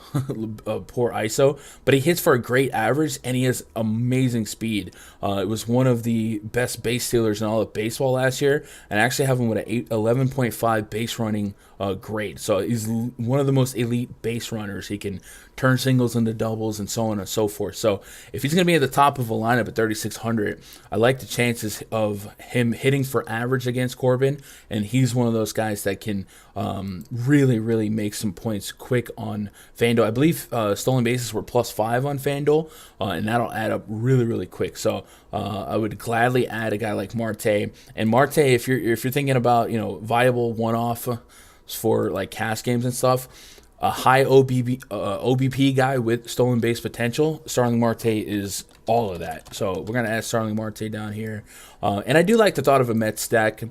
a poor ISO, but he hits for a great average and he has amazing speed. It was one of the best base stealers in all of baseball last year, and I actually have him with an 11.5 base running grade. So he's one of the most elite base runners. He can turn singles into doubles and so on and so forth. So if he's going to be at the top of a lineup at 3,600, I like the chances of him hitting for average against Corbin, and he's one of those guys that can really, really make some points quick on FanDuel. I believe stolen bases were +5 on FanDuel, and that'll add up really, really quick. So I would gladly add a guy like Marte. And Marte, if you're thinking about viable one-off for like cash games and stuff, a high OBP guy with stolen base potential, Starling Marte is all of that. So we're gonna add Starling Marte down here, and I do like the thought of a Mets stack.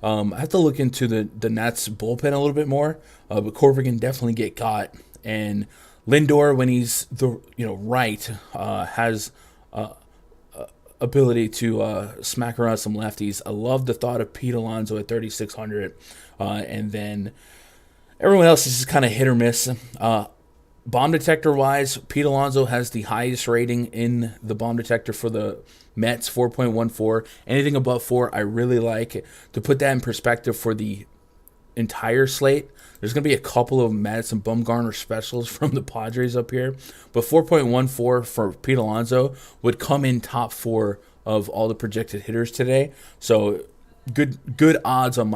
I have to look into the Nats bullpen a little bit more, but Corbin can definitely get got, and Lindor, when he's the right, has ability to smack around some lefties. I love the thought of Pete Alonso at 3,600, and then everyone else is just kind of hit or miss. Bomb detector wise, Pete Alonso has the highest rating in the bomb detector for the Mets, 4.14. Anything above 4, I really like. To put that in perspective for the entire slate, there's going to be a couple of Madison Bumgarner specials from the Padres up here, but 4.14 for Pete Alonso would come in top 4 of all the projected hitters today. So good odds on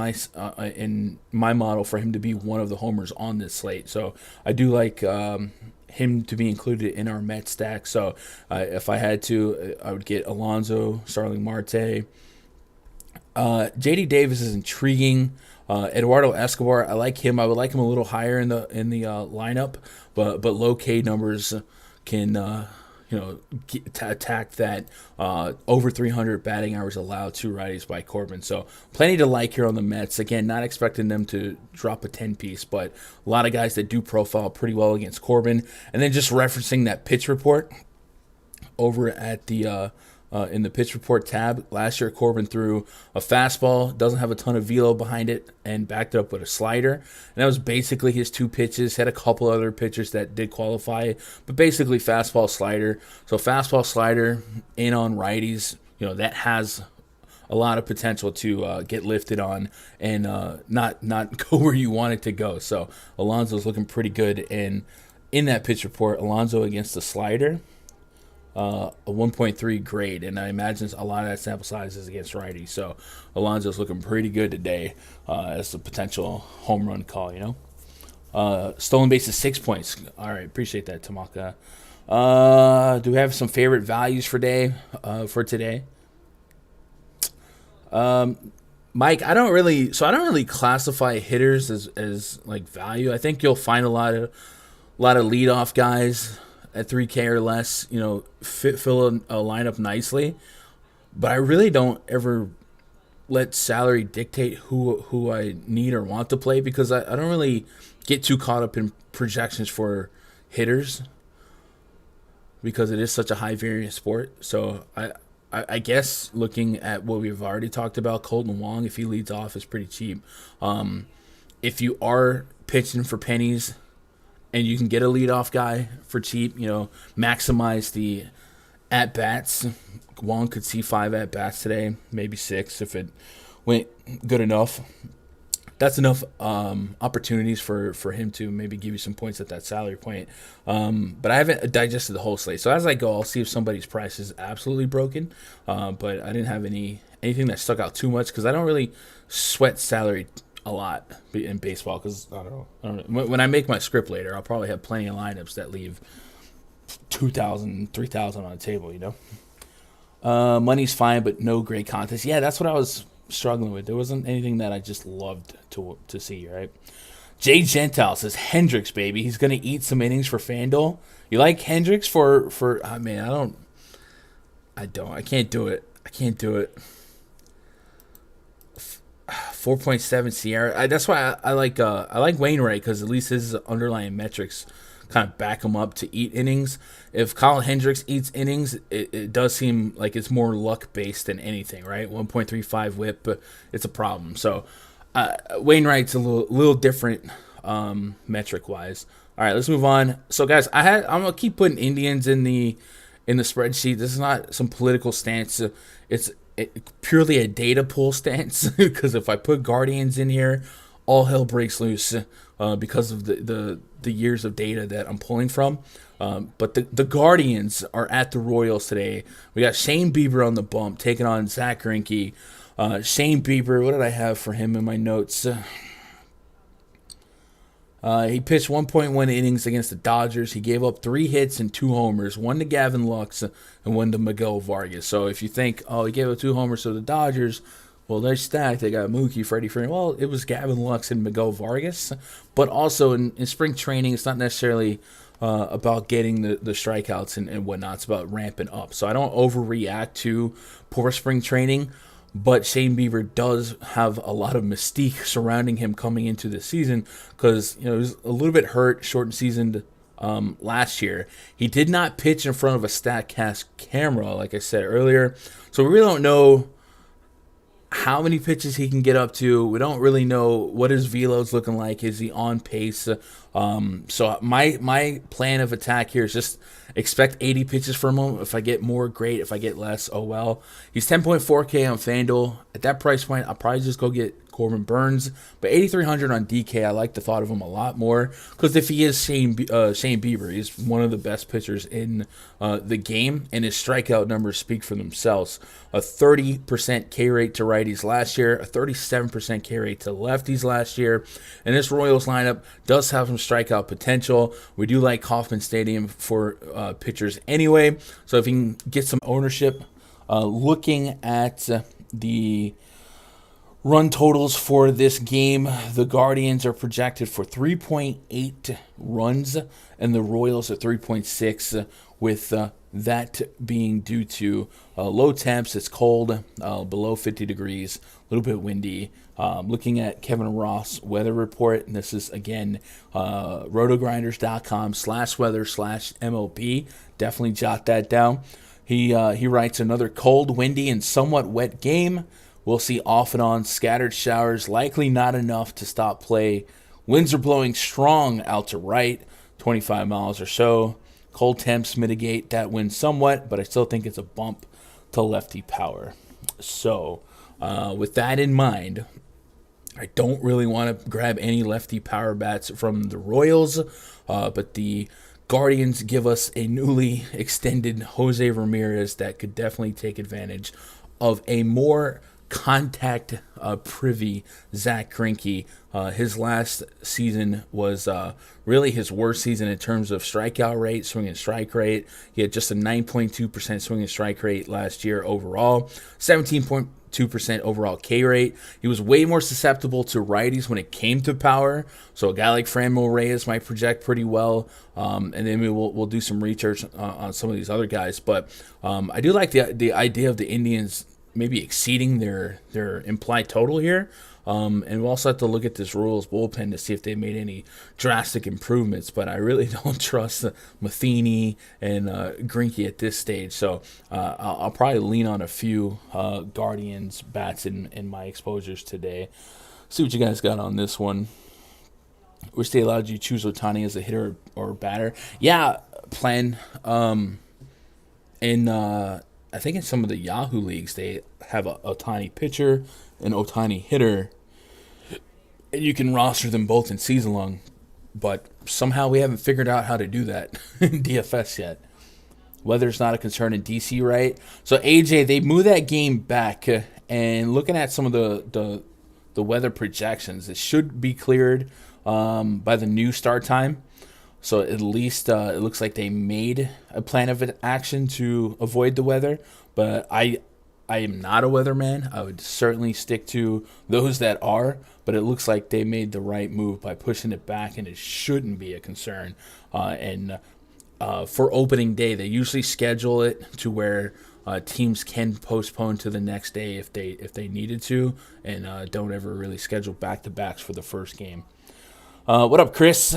in my model for him to be one of the homers on this slate. So I do like him to be included in our Met stack. So if I had to, I would get Alonso, Starling Marte. JD Davis is intriguing. Eduardo Escobar, I like him. I would like him a little higher in the lineup, but low K numbers can attack that over 300 batting hours allowed to righties by Corbin. So plenty to like here on the Mets. Again, not expecting them to drop a 10-piece, but a lot of guys that do profile pretty well against Corbin. And then just referencing that pitch report over at the in the pitch report tab, last year Corbin threw a fastball, doesn't have a ton of velo behind it, and backed it up with a slider. And that was basically his 2 pitches. Had a couple other pitchers that did qualify, but basically fastball, slider. So fastball, slider in on righties, that has a lot of potential to get lifted on and not go where you want it to go. So Alonso's looking pretty good. And in that pitch report, Alonso against the slider, a 1.3 grade, and I imagine a lot of that sample size is against righty. So Alonso's looking pretty good today as a potential home run call. Stolen base is 6 points. All right, appreciate that, Tamaka. Do we have some favorite values for today? Mike, I don't really classify hitters as like value. I think you'll find a lot of leadoff guys at 3K or less, fill a lineup nicely. But I really don't ever let salary dictate who I need or want to play, because I don't really get too caught up in projections for hitters, because it is such a high variance sport. So I guess looking at what we've already talked about, Colton Wong, if he leads off, is pretty cheap. If you are pitching for pennies and you can get a leadoff guy for cheap, maximize the at-bats. Wong could see 5 at-bats today, maybe 6 if it went good enough. That's enough opportunities for him to maybe give you some points at that salary point. But I haven't digested the whole slate. So as I go, I'll see if somebody's price is absolutely broken. But I didn't have anything that stuck out too much, because I don't really sweat salary a lot in baseball, because I don't know. When I make my script later, I'll probably have plenty of lineups that leave 2,000, 3,000 on the table, Money's fine, but no great contest. Yeah, that's what I was struggling with. There wasn't anything that I just loved to see, right? Jay Gentile says Hendricks, baby. He's gonna eat some innings for Fanduel. You like Hendricks for? I mean, I can't do it. 4.7 Sierra. That's why I like Wainwright, because at least his underlying metrics kind of back him up to eat innings. If Colin Hendricks eats innings, it does seem like it's more luck based than anything, right? 1.35 WHIP, it's a problem. So Wainwright's a little different metric wise. All right, let's move on. So guys, I'm gonna keep putting Indians in the spreadsheet. This is not some political stance. It's purely a data pool stance, because if I put Guardians in here, all hell breaks loose because of the years of data that I'm pulling from. But the Guardians are at the Royals today. We got Shane Bieber on the bump, taking on Zach Greinke. Shane Bieber, what did I have for him in my notes? He pitched 1.1 innings against the Dodgers. He gave up 3 hits and 2 homers, one to Gavin Lux and one to Miguel Vargas. So if you think, he gave up 2 homers to the Dodgers, well, they're stacked. They got Mookie, Freddie Freeman. Well, it was Gavin Lux and Miguel Vargas. But also in spring training, it's not necessarily about getting the strikeouts and whatnot. It's about ramping up. So I don't overreact to poor spring training. But Shane Bieber does have a lot of mystique surrounding him coming into the season, because he was a little bit hurt, shortened season last year. He did not pitch in front of a StatCast camera, like I said earlier. So we really don't know how many pitches he can get up to. We don't really know what his velo's looking like. Is he on pace? So my plan of attack here is just expect 80 pitches from him. If I get more, great. If I get less, oh well. He's 10.4K on FanDuel. At that price point, I'll probably just go get Corbin Burns. But 8,300 on DK, I like the thought of him a lot more, because if he is Shane Bieber, he's one of the best pitchers in the game, and his strikeout numbers speak for themselves. A 30% K rate to righties last year, a 37% K rate to lefties last year, and this Royals lineup does have some strikeout potential. We do like Kauffman Stadium for pitchers anyway, so if you can get some ownership, looking at the run totals for this game, the Guardians are projected for 3.8 runs, and the Royals are 3.6, with that being due to low temps. It's cold, below 50 degrees, a little bit windy. Looking at Kevin Ross' weather report, and this is, again, rotogrinders.com/weather/MLB. Definitely jot that down. He writes, another cold, windy, and somewhat wet game. We'll see off and on scattered showers, likely not enough to stop play. Winds are blowing strong out to right, 25 miles or so. Cold temps mitigate that wind somewhat, but I still think it's a bump to lefty power. So, with that in mind, I don't really want to grab any lefty power bats from the Royals, but the Guardians give us a newly extended Jose Ramirez that could definitely take advantage of a more contact privy Zach Greinke. His last season was really his worst season in terms of strikeout rate, swing and strike rate. He had just a 9.2% swing and strike rate last year overall, 17.2% overall K rate. He was way more susceptible to righties when it came to power. So a guy like Franmil Reyes might project pretty well, and then we'll do some research on some of these other guys. But I do like the idea of the Indians maybe exceeding their implied total here. And we'll also have to look at this Royals bullpen to see if they made any drastic improvements. But I really don't trust Matheny and Greinke at this stage. So I'll probably lean on a few Guardians bats in my exposures today. See what you guys got on this one. Wish they allowed you to choose Ohtani as a hitter or batter. Yeah, plan. I think in some of the Yahoo leagues, they have a Ohtani pitcher and Ohtani hitter, and you can roster them both in season long. But somehow we haven't figured out how to do that in DFS yet. Weather's not a concern in DC, right? So AJ, they moved that game back, and looking at some of the weather projections, it should be cleared by the new start time. So at least it looks like they made a plan of action to avoid the weather. But I I am not a weatherman. I would certainly stick to those that are, but it looks like they made the right move by pushing it back, and it shouldn't be a concern. For opening day, they usually schedule it to where teams can postpone to the next day if they needed to, and don't ever really schedule back-to-backs for the first game. What up, Chris?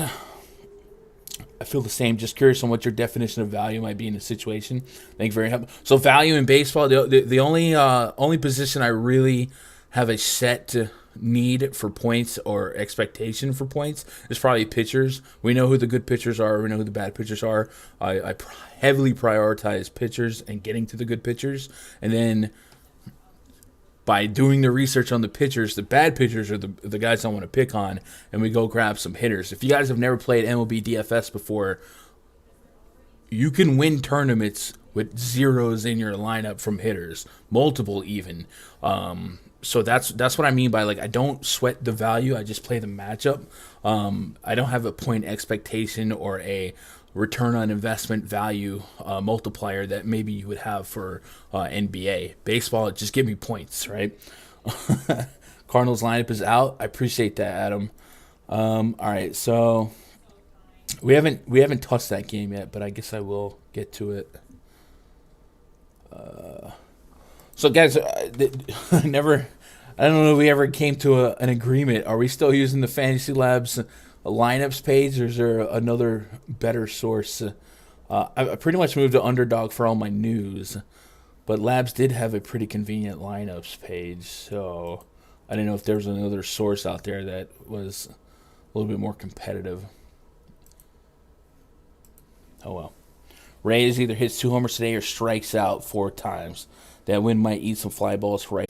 I feel the same. Just curious on what your definition of value might be in the situation. Thank you very much. So value in baseball, the only position I really have a set need for points or expectation for points is probably pitchers. We know who the good pitchers are. We know who the bad pitchers are. I heavily prioritize pitchers and getting to the good pitchers. And then by doing the research on the pitchers, the bad pitchers are the guys I want to pick on, and we go grab some hitters. If you guys have never played MLB DFS before, you can win tournaments with zeros in your lineup from hitters, multiple even. So that's what I mean by, like, I don't sweat the value, I just play the matchup. I don't have a point expectation or a return on investment value multiplier that maybe you would have for NBA. Baseball, just give me points, right? Cardinals lineup is out. I appreciate that, Adam. All right, so we haven't touched that game yet, but I guess I will get to it. So guys, I don't know if we ever came to an agreement. Are we still using the Fantasy Labs lineups page, or is there another better source? I pretty much moved to Underdog for all my news, but Labs did have a pretty convenient lineups page, so I didn't know if there was another source out there that was a little bit more competitive. Oh well. Reyes either hits 2 homers today or strikes out 4 times. That win might eat some fly balls right.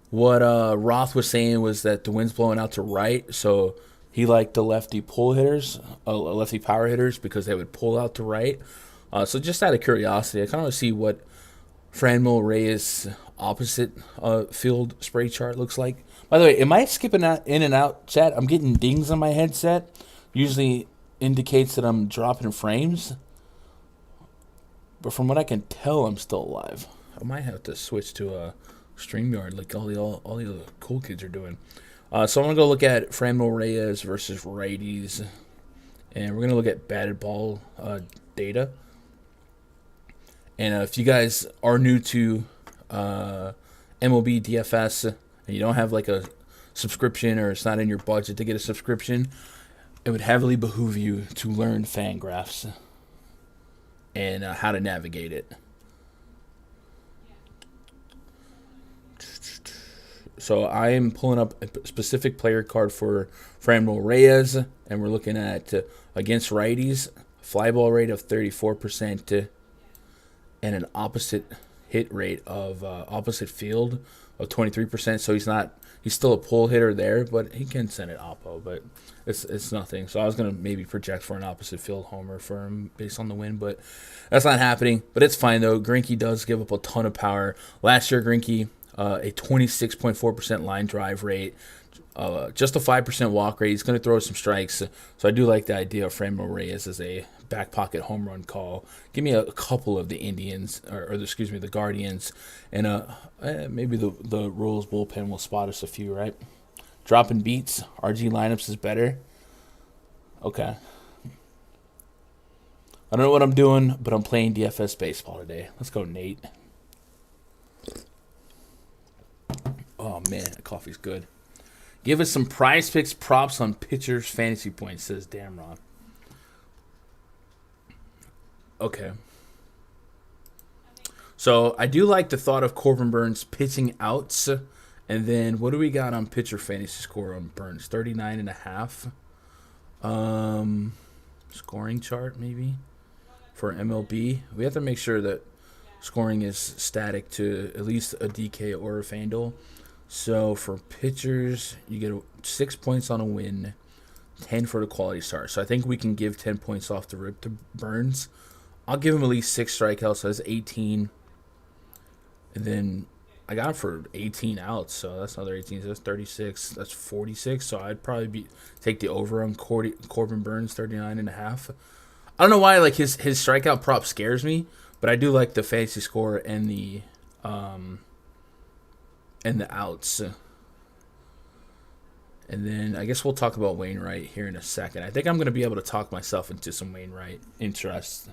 What Roth was saying was that the wind's blowing out to right, so he liked the lefty pull hitters, lefty power hitters, because they would pull out to right. So just out of curiosity, I kind of want to see what Franmil Reyes' opposite field spray chart looks like. By the way, am I skipping out in and out, chat? I'm getting dings on my headset. Usually indicates that I'm dropping frames. But from what I can tell, I'm still alive. I might have to switch to a StreamYard like all the other cool kids are doing. So I'm going to go look at Franmil Reyes versus righties. And we're going to look at batted ball data. And if you guys are new to MLB DFS and you don't have like a subscription, or it's not in your budget to get a subscription, it would heavily behoove you to learn Fangraphs and how to navigate it. So I am pulling up a specific player card for Franmil Reyes, and we're looking at against righties, fly ball rate of 34%, and an opposite hit rate of opposite field of 23%. So he's still a pull hitter there, but he can send it oppo, but it's nothing. So I was gonna maybe project for an opposite field homer for him based on the win, but that's not happening. But it's fine though. Greinke does give up a ton of power. Last year, Greinke a 26.4% line drive rate, just a 5% walk rate. He's going to throw some strikes. So I do like the idea of Franmil Reyes as a back pocket home run call. Give me a couple of the Indians, the Guardians, and maybe the Royals bullpen will spot us a few, right? Dropping beats. RG lineups is better. Okay. I don't know what I'm doing, but I'm playing DFS baseball today. Let's go, Nate. Oh, man, that coffee's good. Give us some PrizePicks props on pitchers' fantasy points, says Damron. Okay. So I do like the thought of Corbin Burns pitching outs. And then what do we got on pitcher fantasy score on Burns? 39.5. Scoring chart, maybe, for MLB. We have to make sure that scoring is static to at least a DK or a Fanduel. So for pitchers, you get 6 points on a win, 10 for the quality start. So I think we can give 10 points off the rip to Burns. I'll give him at least 6 strikeouts, so that's 18. And then I got him for 18 outs, so that's another 18. So that's 36. That's 46. So I'd probably take the over on Corbin Burns, 39.5. I don't know why his strikeout prop scares me, but I do like the fantasy score and the and the outs. And then I guess we'll talk about Wainwright here in a second. I think I'm going to be able to talk myself into some Wainwright interest.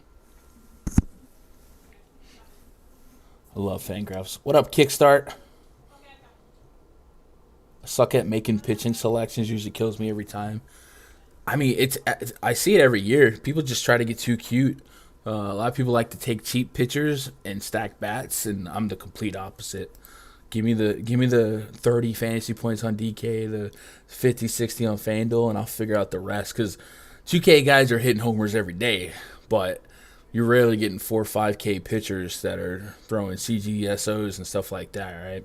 I love Fangraphs. What up, Kickstart? I suck at making pitching selections. Usually kills me every time. I mean, I see it every year. People just try to get too cute. A lot of people like to take cheap pitchers and stack bats, and I'm the complete opposite. Give me the 30 fantasy points on DK, the 50, 60 on Fanduel, and I'll figure out the rest. Because 2K guys are hitting homers every day, but you're rarely getting 4 or 5K pitchers that are throwing CGSOs and stuff like that, right?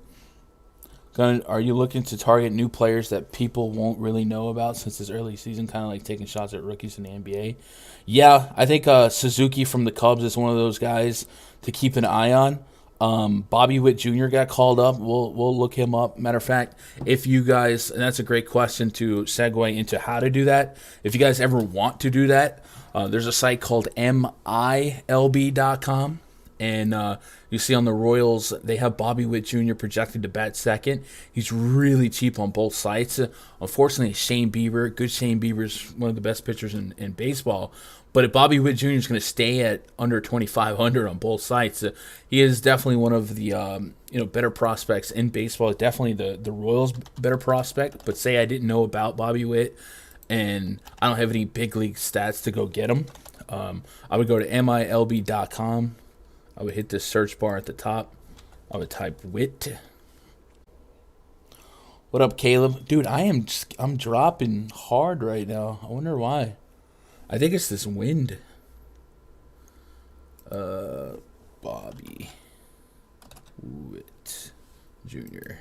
Are you looking to target new players that people won't really know about since it's early season, kind of like taking shots at rookies in the NBA? Yeah, I think Suzuki from the Cubs is one of those guys to keep an eye on. Bobby Witt Jr. got called up. We'll look him up. Matter of fact, if you guys, and that's a great question to segue into how to do that. If you guys ever want to do that, there's a site called MLB.com. And you see on the Royals, they have Bobby Witt Jr. projected to bat second. He's really cheap on both sites. Unfortunately, Shane Bieber, good Shane Bieber's one of the best pitchers in baseball. But if Bobby Witt Jr. is going to stay at under 2,500 on both sites, he is definitely one of the better prospects in baseball. Definitely the Royals' better prospect. But say I didn't know about Bobby Witt and I don't have any big league stats to go get him, I would go to MILB.com. I would hit the search bar at the top. I would type Witt. What up, Caleb? Dude, I'm dropping hard right now. I wonder why. I think it's this wind. Bobby Witt Jr.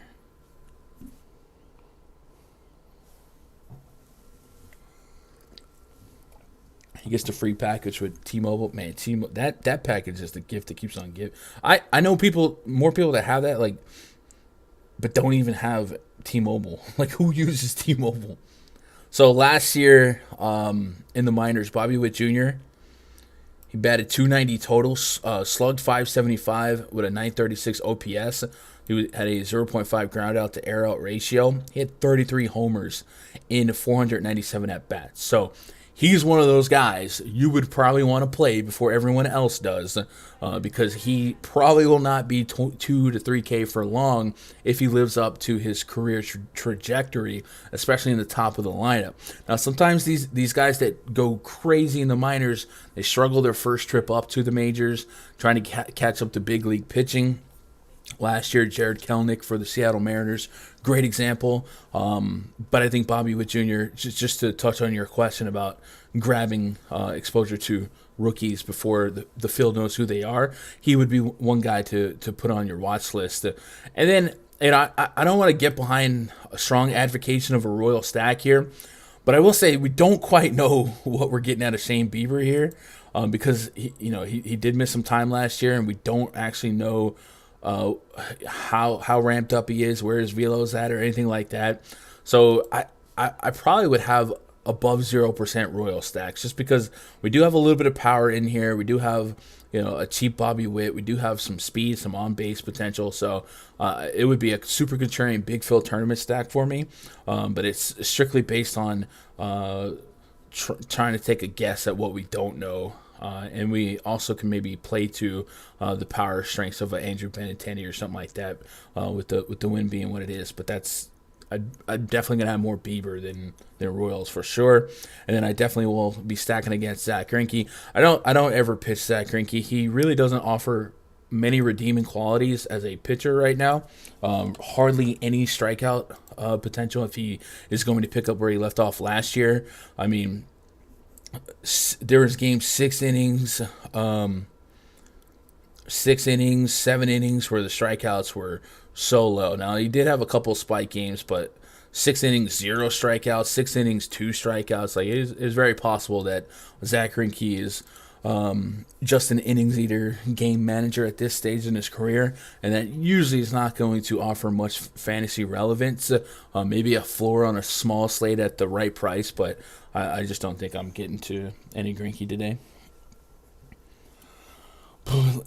He gets the free package with T-Mobile. Man, that package is the gift that keeps on giving. I know more people that have that, but don't even have T-Mobile. Like, who uses T-Mobile? So last year, in the minors, Bobby Witt Jr., he batted .290 total, slugged .575 with a .936 OPS. He had a 0.5 ground out to air out ratio. He had 33 homers in 497 at bats. So he's one of those guys you would probably want to play before everyone else does, because he probably will not be 2 to 3K for long if he lives up to his career trajectory, especially in the top of the lineup. Now, sometimes these guys that go crazy in the minors, they struggle their first trip up to the majors, trying to catch up to big league pitching. Last year, Jared Kelenic for the Seattle Mariners, great example. But I think Bobby Witt Jr., just to touch on your question about grabbing exposure to rookies before the field knows who they are, he would be one guy to put on your watch list. And then, I don't want to get behind a strong advocacy of a royal stack here, but I will say we don't quite know what we're getting out of Shane Bieber here, because he did miss some time last year, and we don't actually know how ramped up he is, where his velo's at, or anything like that. So I probably would have above 0% Royal stacks, just because we do have a little bit of power in here. We do have a cheap Bobby Witt. We do have some speed, some on base potential. So it would be a super contrarian big fill tournament stack for me. But it's strictly based on trying to take a guess at what we don't know. And we also can maybe play to the power strengths of an Andrew Benintendi or something like that, with the win being what it is. But I'm definitely gonna have more Bieber than Royals for sure. And then I definitely will be stacking against Zach Greinke. I don't ever pitch Zach Greinke. He really doesn't offer many redeeming qualities as a pitcher right now. Hardly any strikeout potential if he is going to pick up where he left off last year. I mean, there was games 6 innings, 7 innings where the strikeouts were so low. Now, he did have a couple spike games, but 6 innings, 0 strikeouts, 6 innings, 2 strikeouts. Like, it is very possible that Zach Greinke is just an innings eater game manager at this stage in his career, and that usually is not going to offer much fantasy relevance. Maybe a floor on a small slate at the right price, but I just don't think I'm getting to any Greinke today.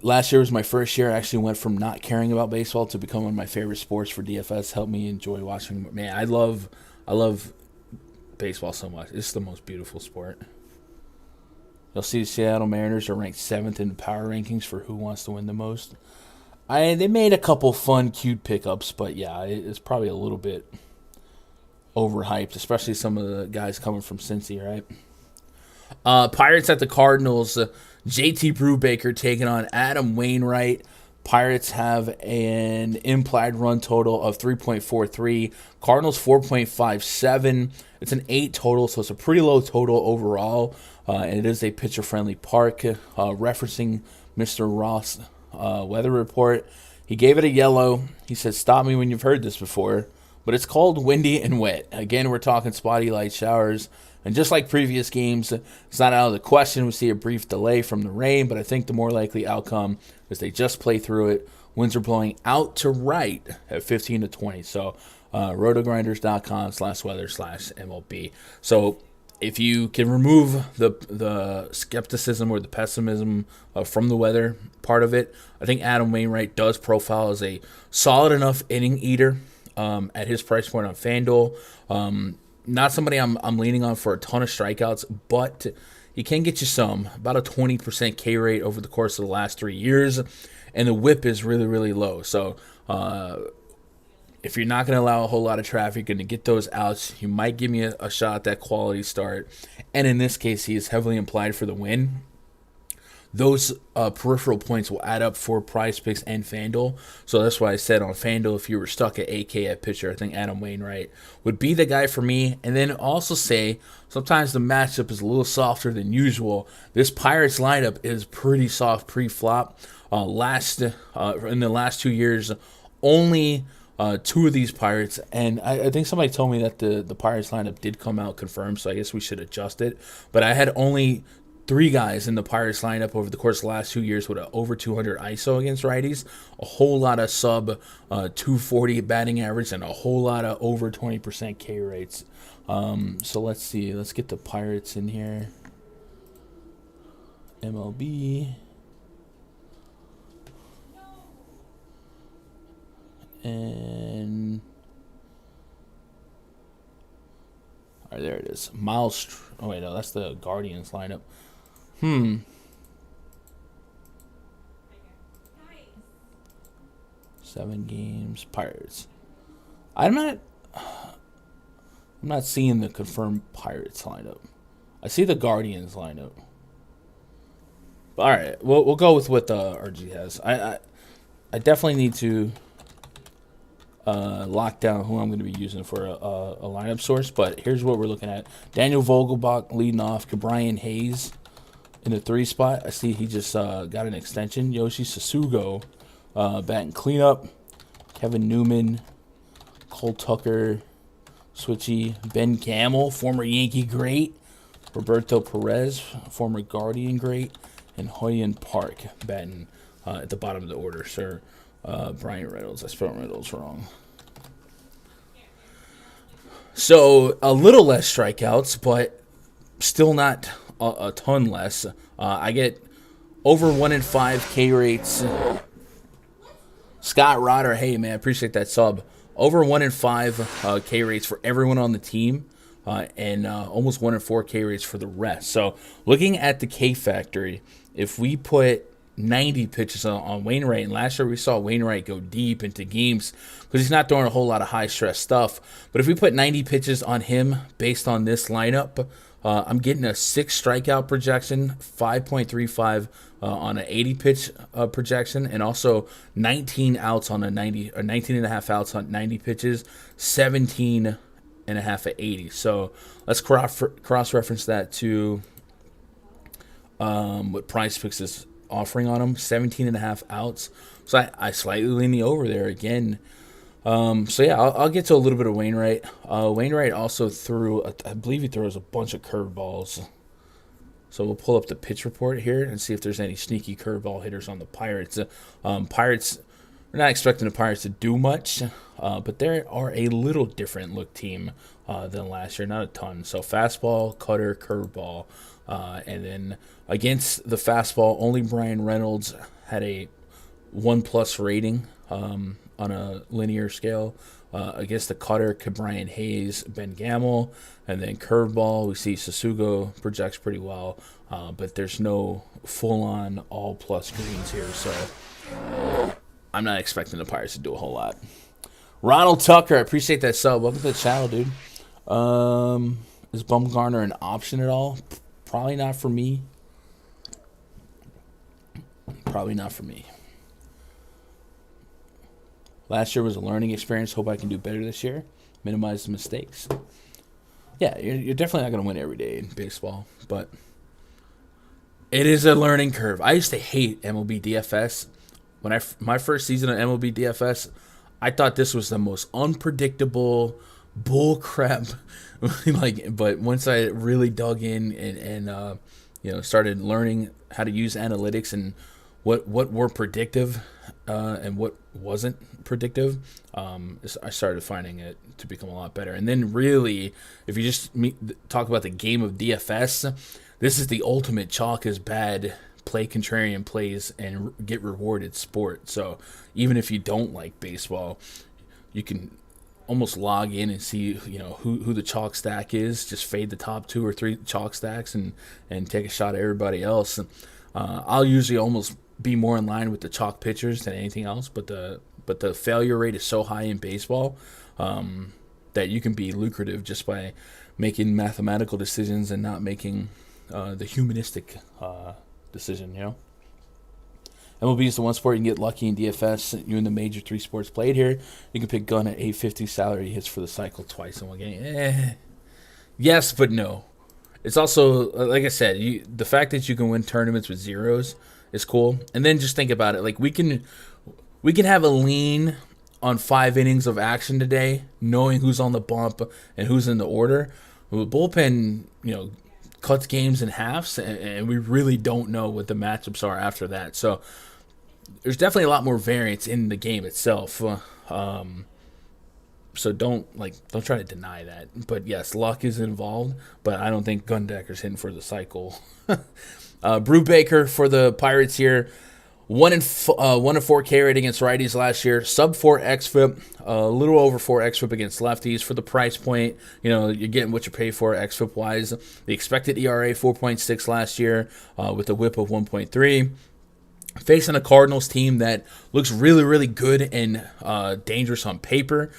Last year was my first year. I actually went from not caring about baseball to become one of my favorite sports for DFS. Helped me enjoy watching. Man, I love baseball so much. It's the most beautiful sport. You'll see the Seattle Mariners are ranked 7th in the power rankings for who wants to win the most. They made a couple fun, cute pickups, but yeah, it's probably a little bit overhyped, especially some of the guys coming from Cincy, right? Pirates at the Cardinals. JT Brubaker taking on Adam Wainwright. Pirates have an implied run total of 3.43. Cardinals 4.57. It's an 8 total, so it's a pretty low total overall. And it is a pitcher-friendly park. Referencing Mr. Ross' weather report, he gave it a yellow. He said, "Stop me when you've heard this before." But it's called windy and wet. Again, we're talking spotty light showers. And just like previous games, it's not out of the question we see a brief delay from the rain, but I think the more likely outcome is they just play through it. Winds are blowing out to right at 15 to 20. So rotogrinders.com/weather/MLB. So if you can remove the skepticism or the pessimism from the weather part of it, I think Adam Wainwright does profile as a solid enough inning eater at his price point on Fanduel. Not somebody I'm leaning on for a ton of strikeouts, but he can get you some. About a 20% K rate over the course of the last 3 years, and the whip is really, really low. So if you're not going to allow a whole lot of traffic, you're going to get those outs. You might give me a shot at that quality start. And in this case, he is heavily implied for the win. Those peripheral points will add up for PrizePicks and FanDuel. So that's why I said on FanDuel, if you were stuck at 8K at pitcher, I think Adam Wainwright would be the guy for me. And then also say, sometimes the matchup is a little softer than usual. This Pirates lineup is pretty soft pre-flop. In the last 2 years, only 2 of these Pirates, and I think somebody told me that the Pirates lineup did come out confirmed, so I guess we should adjust it. But I had only 3 guys in the Pirates lineup over the course of the last 2 years with an over 200 ISO against righties, a whole lot of sub 240 batting average, and a whole lot of over 20% K rates. So let's see. Let's get the Pirates in here. MLB. And all right, there it is. Oh wait, no, that's the Guardians lineup. 7 games, Pirates. I'm not seeing the confirmed Pirates lineup. I see the Guardians lineup. But all right, we'll go with what RG has. I definitely need to lock down who I'm going to be using for a lineup source. But here's what we're looking at: Daniel Vogelbach leading off, Brian Hayes in the 3 spot. I see he just got an extension. Yoshi Sasugo batting cleanup. Kevin Newman, Cole Tucker, Switchy, Ben Camel, former Yankee great, Roberto Perez, former Guardian great, and Hoyen Park batting at the bottom of the order, sir. Brian Reynolds. I spelled Reynolds wrong. So a little less strikeouts, but still not a ton less. I get over 1 in 5 K rates. Scott Rotter, hey man, appreciate that sub. Over 1 in 5 K rates for everyone on the team, and almost 1 in 4 K rates for the rest. So looking at the K factory, if we put 90 pitches on Wainwright, and last year we saw Wainwright go deep into games because he's not throwing a whole lot of high stress stuff. But if we put 90 pitches on him based on this lineup, I'm getting a 6 strikeout projection, 5.35 on an 80 pitch projection, and also 19 outs on a 90 or 19 and a half outs on 90 pitches, 17 and a half at 80. So let's cross reference that to what PrizePicks is offering on him, 17 and a half outs. So I slightly lean the over there again. So yeah, I'll get to a little bit of Wainwright. Wainwright also I believe he throws a bunch of curveballs. So we'll pull up the pitch report here and see if there's any sneaky curveball hitters on the Pirates. Pirates we're not expecting the Pirates to do much, but they are a little different look team than last year, not a ton. So fastball, cutter, curveball, and then against the fastball, only Brian Reynolds had a 1+ rating on a linear scale. Against the cutter, Brian Hayes, Ben Gamel, and then curveball, we see Sasugo projects pretty well, but there's no full-on all-plus greens here, so I'm not expecting the Pirates to do a whole lot. Ronald Tucker, I appreciate that sub. Welcome to the channel, dude. Is Bumgarner an option at all? Probably not for me. Probably not for me. Last year was a learning experience. Hope I can do better this year. Minimize the mistakes. Yeah, you're definitely not going to win every day in baseball, but it is a learning curve. I used to hate MLB DFS. When my first season of MLB DFS, I thought this was the most unpredictable bull crap. But once I really dug in and started learning how to use analytics and what were predictive and what wasn't predictive, I started finding it to become a lot better. And then really, if you just talk about the game of DFS, this is the ultimate chalk is bad, play contrarian plays, and get rewarded sport. So even if you don't like baseball, you can almost log in and see who the chalk stack is. Just fade the top 2 or 3 chalk stacks and take a shot at everybody else. I'll usually almost be more in line with the chalk pitchers than anything else, but the failure rate is so high in baseball that you can be lucrative just by making mathematical decisions and not making the humanistic decision. MLB is the one sport you can get lucky in DFS. You in the major 3 sports played here. You can pick gun at $850 salary hits for the cycle twice in one game. Yes, but no. It's also, like I said, the fact that you can win tournaments with zeros is cool. And then just think about it. Like we can have a lean on 5 innings of action today, knowing who's on the bump and who's in the order. The bullpen, cuts games in halves, and we really don't know what the matchups are after that. So there's definitely a lot more variance in the game itself. So don't try to deny that. But yes, luck is involved, but I don't think Gundecker's hitting for the cycle. Brubaker for the Pirates here. 1-4 K rate against righties last year. Sub 4 xFIP, a little over 4 xFIP against lefties. For the price point, you're getting what you pay for xFIP wise. The expected ERA 4.6 last year with a WHIP of 1.3. Facing a Cardinals team that looks really, really good and dangerous on paper.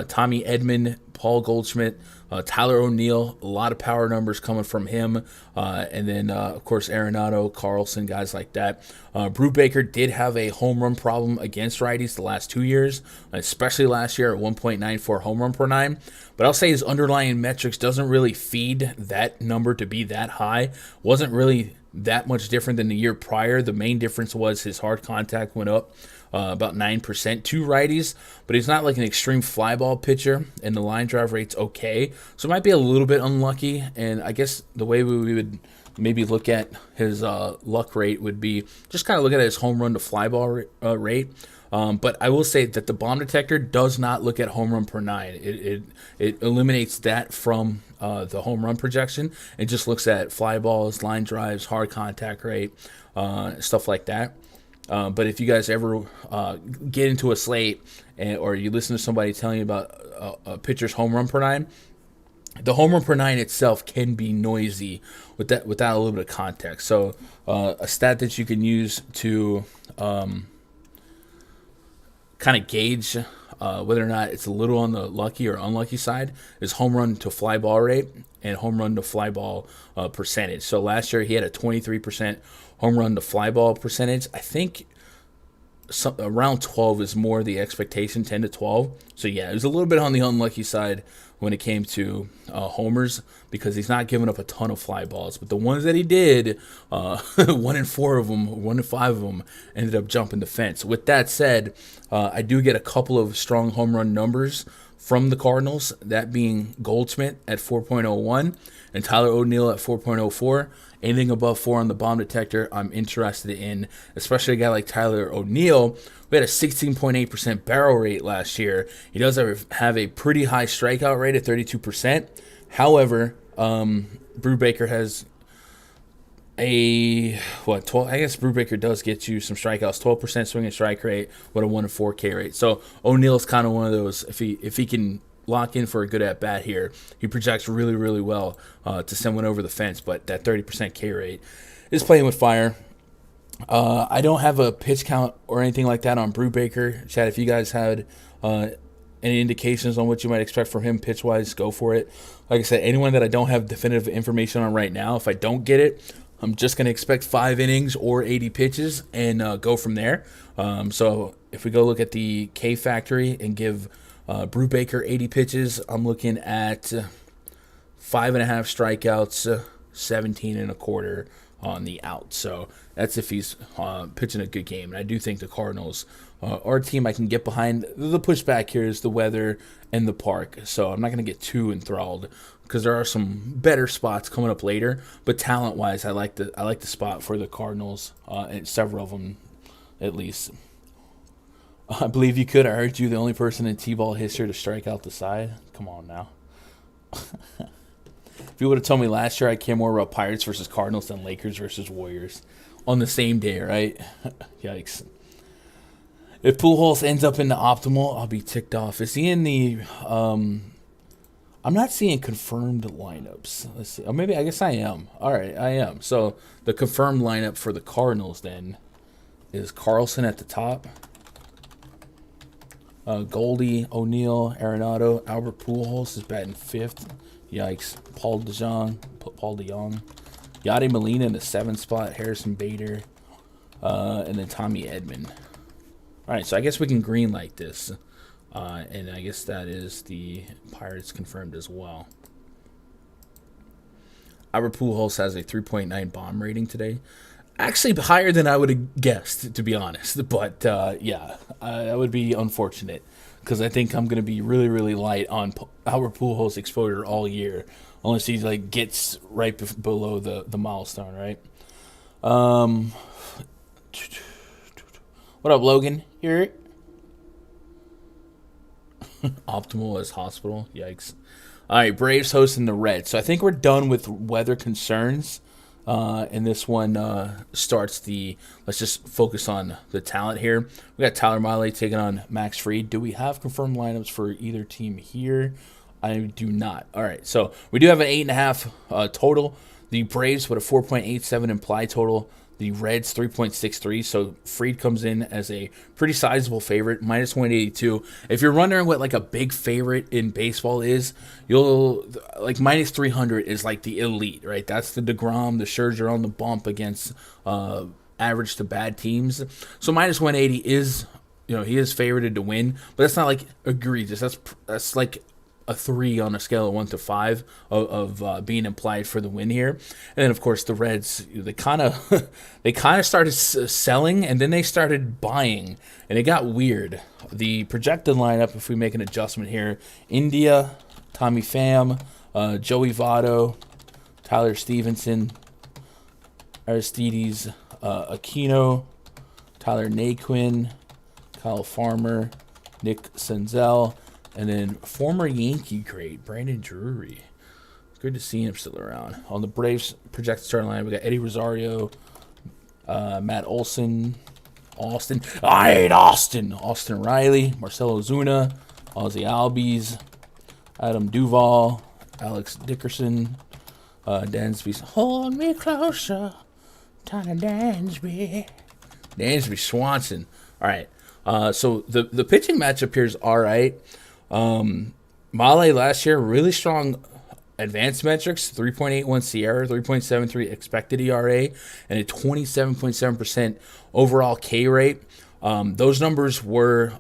Tommy Edman, Paul Goldschmidt, Tyler O'Neill, a lot of power numbers coming from him. And then, of course, Arenado, Carlson, guys like that. Brubaker did have a home run problem against righties the last 2 years, especially last year at 1.94 home run per 9. But I'll say his underlying metrics doesn't really feed that number to be that high. Wasn't really that much different than the year prior. The main difference was his hard contact went up about 9% to righties, but he's not like an extreme fly ball pitcher, and the line drive rate's okay. So it might be a little bit unlucky, and I guess the way we would maybe look at his luck rate would be just kind of look at his home run to fly ball rate. But I will say that the bomb detector does not look at home run per 9. It eliminates that from the home run projection. It just looks at fly balls, line drives, hard contact rate, stuff like that. But if you guys ever get into a slate or you listen to somebody telling you about a pitcher's home run per 9, the home run per 9 itself can be noisy without a little bit of context. So a stat that you can use to kind of gauge whether or not it's a little on the lucky or unlucky side is home run to fly ball rate and home run to fly ball percentage. So last year he had a 23% home run to fly ball percentage. I think around 12 is more the expectation, 10 to 12. So yeah, it was a little bit on the unlucky side when it came to homers because he's not giving up a ton of fly balls. But the ones that he did, 1 in 4 of them, 1 in 5 of them ended up jumping the fence. With that said, I do get a couple of strong home run numbers from the Cardinals, that being Goldschmidt at 4.01 and Tyler O'Neill at 4.04. Anything above 4 on the bomb detector, I'm interested in, especially a guy like Tyler O'Neill. We had a 16.8% barrel rate last year. He does have a pretty high strikeout rate at 32%. However, Brubaker has a 12. I guess Brubaker does get you some strikeouts, 12% swing and strike rate with a 1-4 K rate. So O'Neill's kind of one of those. If he can lock in for a good at bat here, he projects really, really well to send one over the fence. But that 30% K rate is playing with fire. I don't have a pitch count or anything like that on Brubaker. Chad, if you guys had any indications on what you might expect from him pitch wise, go for it. Like I said, anyone that I don't have definitive information on right now, if I don't get it, I'm just going to expect 5 innings or 80 pitches and go from there. So if we go look at the K factory and give Brubaker 80 pitches, I'm looking at 5.5 strikeouts, 17 and a quarter on the out. So that's if he's pitching a good game. And I do think the Cardinals are a team I can get behind. The pushback here is the weather and the park. So I'm not going to get too enthralled because there are some better spots coming up later. But talent-wise, I like the spot for the Cardinals, and several of them at least. I believe you could. I heard you the only person in T-ball history to strike out the side. Come on now. If you would have told me last year I care more about Pirates versus Cardinals than Lakers versus Warriors on the same day, right? Yikes. If Pujols ends up in the optimal, I'll be ticked off. Is he in the... I'm not seeing confirmed lineups. Let's see. Oh, maybe, I guess I am. All right, I am. So the confirmed lineup for the Cardinals then is Carlson at the top. Goldie, O'Neill, Arenado, Albert Pujols is batting 5th. Yikes. Paul DeJong, Yadi Molina in the 7th spot, Harrison Bader, and then Tommy Edman. All right, so I guess we can green light this. And I guess that is the Pirates confirmed as well. Albert Pujols has a 3.9 bomb rating today. Actually higher than I would have guessed, to be honest. But, yeah, that would be unfortunate because I think I'm going to be really, really light on Albert Pujols' exposure all year unless he, like, gets right below the milestone, right? What up, Logan? Here. Optimal as hospital. Yikes. All right, Braves hosting the Reds. So I think we're done with weather concerns. And this one starts the... Let's just focus on the talent here. We got Tyler Mahle taking on Max Fried. Do we have confirmed lineups for either team here? I do not. All right, so we do have an 8.5 total. The Braves with a 4.87 implied total. The Reds 3.63, so Fried comes in as a pretty sizable favorite, minus 182. If you're wondering what like a big favorite in baseball is, you'll like minus 300 is like the elite, right? That's the DeGrom, the Scherzer on the bump against average to bad teams. So minus 180 is, he is favorited to win, but that's not like egregious. That's like a 3 on a scale of 1 to 5 of being implied for the win here. And then of course the Reds, they kind of started selling and then they started buying and it got weird. The projected lineup, if we make an adjustment here, India, Tommy Pham, Joey Votto, Tyler Stevenson, Aristides Aquino, Tyler Naquin, Kyle Farmer, Nick Senzel, and then former Yankee great Brandon Drury. It's good to see him still around. On the Braves projected starting line, we got Eddie Rosario, Matt Olson, Austin Riley, Marcelo Ozuna, Ozzy Albies, Adam Duvall, Alex Dickerson, Dansby. Hold me closer, Tiny Dansby Swanson. All right. So the pitching matchup here is all right. Mahle last year, really strong advanced metrics, 3.81 Sierra, 3.73 expected ERA, and a 27.7% overall K rate. Those numbers were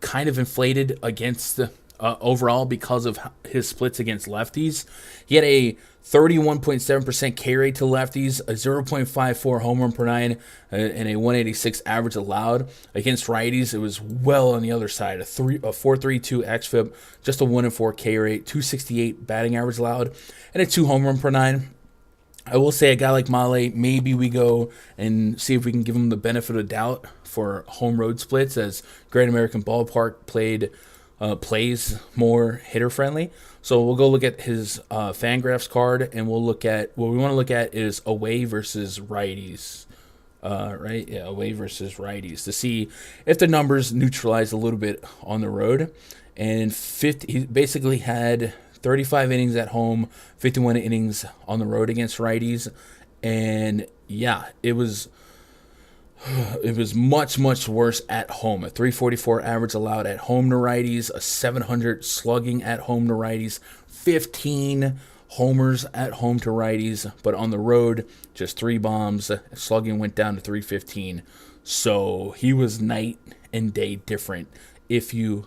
kind of inflated against overall because of his splits against lefties. He had a 31.7% K rate to lefties, a 0.54 home run per nine, and a 186 average allowed. Against righties, it was well on the other side, a 4.32 xFIP, just a 1-4 K rate, 268 batting average allowed, and a 2 home run per nine. I will say a guy like Mahle, maybe we go and see if we can give him the benefit of doubt for home road splits, as Great American Ballpark plays more hitter friendly. So we'll go look at his Fangraphs card, and we'll look at what we want to look at is away versus righties. Right? Yeah, away versus righties to see if the numbers neutralize a little bit on the road. And he basically had 35 innings at home, 51 innings on the road against righties. And yeah, it was much, much worse at home. A 344 average allowed at home to righties, a 700 slugging at home to righties, 15 homers at home to righties, but on the road, just 3 bombs. Slugging went down to 315. So he was night and day different if you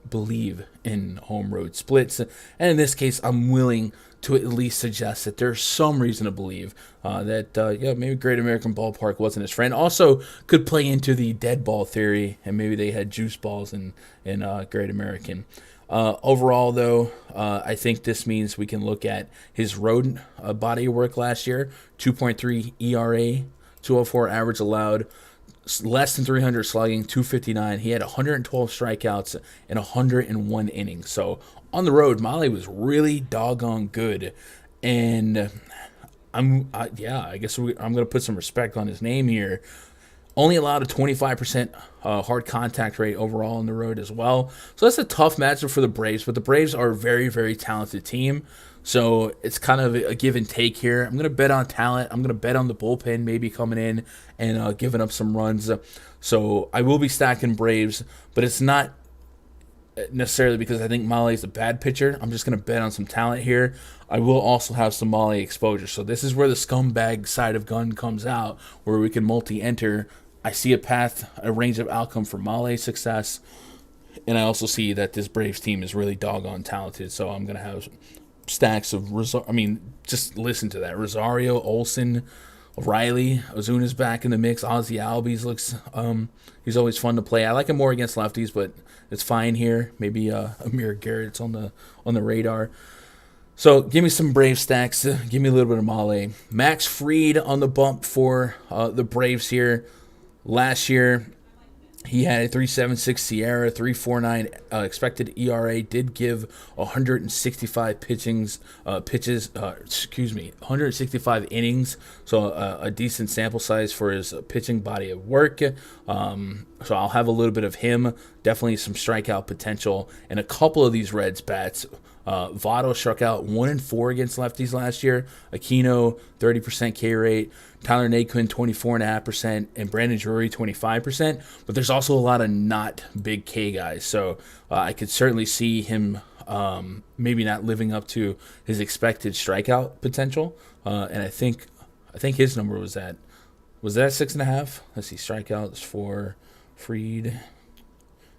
believe in home road splits. And in this case, I'm willing to at least suggest that there's some reason to believe that maybe Great American Ballpark wasn't his friend. Also could play into the dead ball theory, and maybe they had juice balls in Great American. Overall, though, I think this means we can look at his road body of work last year, 2.3 ERA, 204 average allowed, less than 300 slugging, 259. He had 112 strikeouts in 101 innings. So on the road, Mahle was really doggone good. And I guess I'm going to put some respect on his name here. Only allowed a 25% hard contact rate overall on the road as well. So that's a tough matchup for the Braves, but the Braves are a very, very talented team. So it's kind of a give and take here. I'm going to bet on talent. I'm going to bet on the bullpen maybe coming in and giving up some runs. So I will be stacking Braves, but it's not necessarily because I think Mahle is a bad pitcher. I'm just going to bet on some talent here. I will also have some Mahle exposure. So this is where the scumbag side of gun comes out, where we can multi-enter. I see a range of outcome for Mahle's success, and I also see that this Braves team is really doggone talented. So I'm going to have stacks of just listen to that. Rosario, Olsen, Riley, Ozuna's back in the mix. Ozzy Albies looks he's always fun to play. I like him more against lefties, but it's fine here. Maybe Amir Garrett's on the radar. So give me some Brave stacks. Give me a little bit of Mahle. Max Fried on the bump for the Braves here. Last year, he had a 3.76 Sierra, 3.49 expected ERA. Did give 165 165 innings. So a decent sample size for his pitching body of work. So I'll have a little bit of him. Definitely some strikeout potential. And a couple of these Reds bats. Votto struck out 1-4 against lefties last year. Aquino, 30% K rate. Tyler Naquin, 24.5%. And Brandon Drury, 25%. But there's also a lot of not big K guys. So I could certainly see him maybe not living up to his expected strikeout potential. And I think his number was that 6.5? Let's see, strikeouts for Fried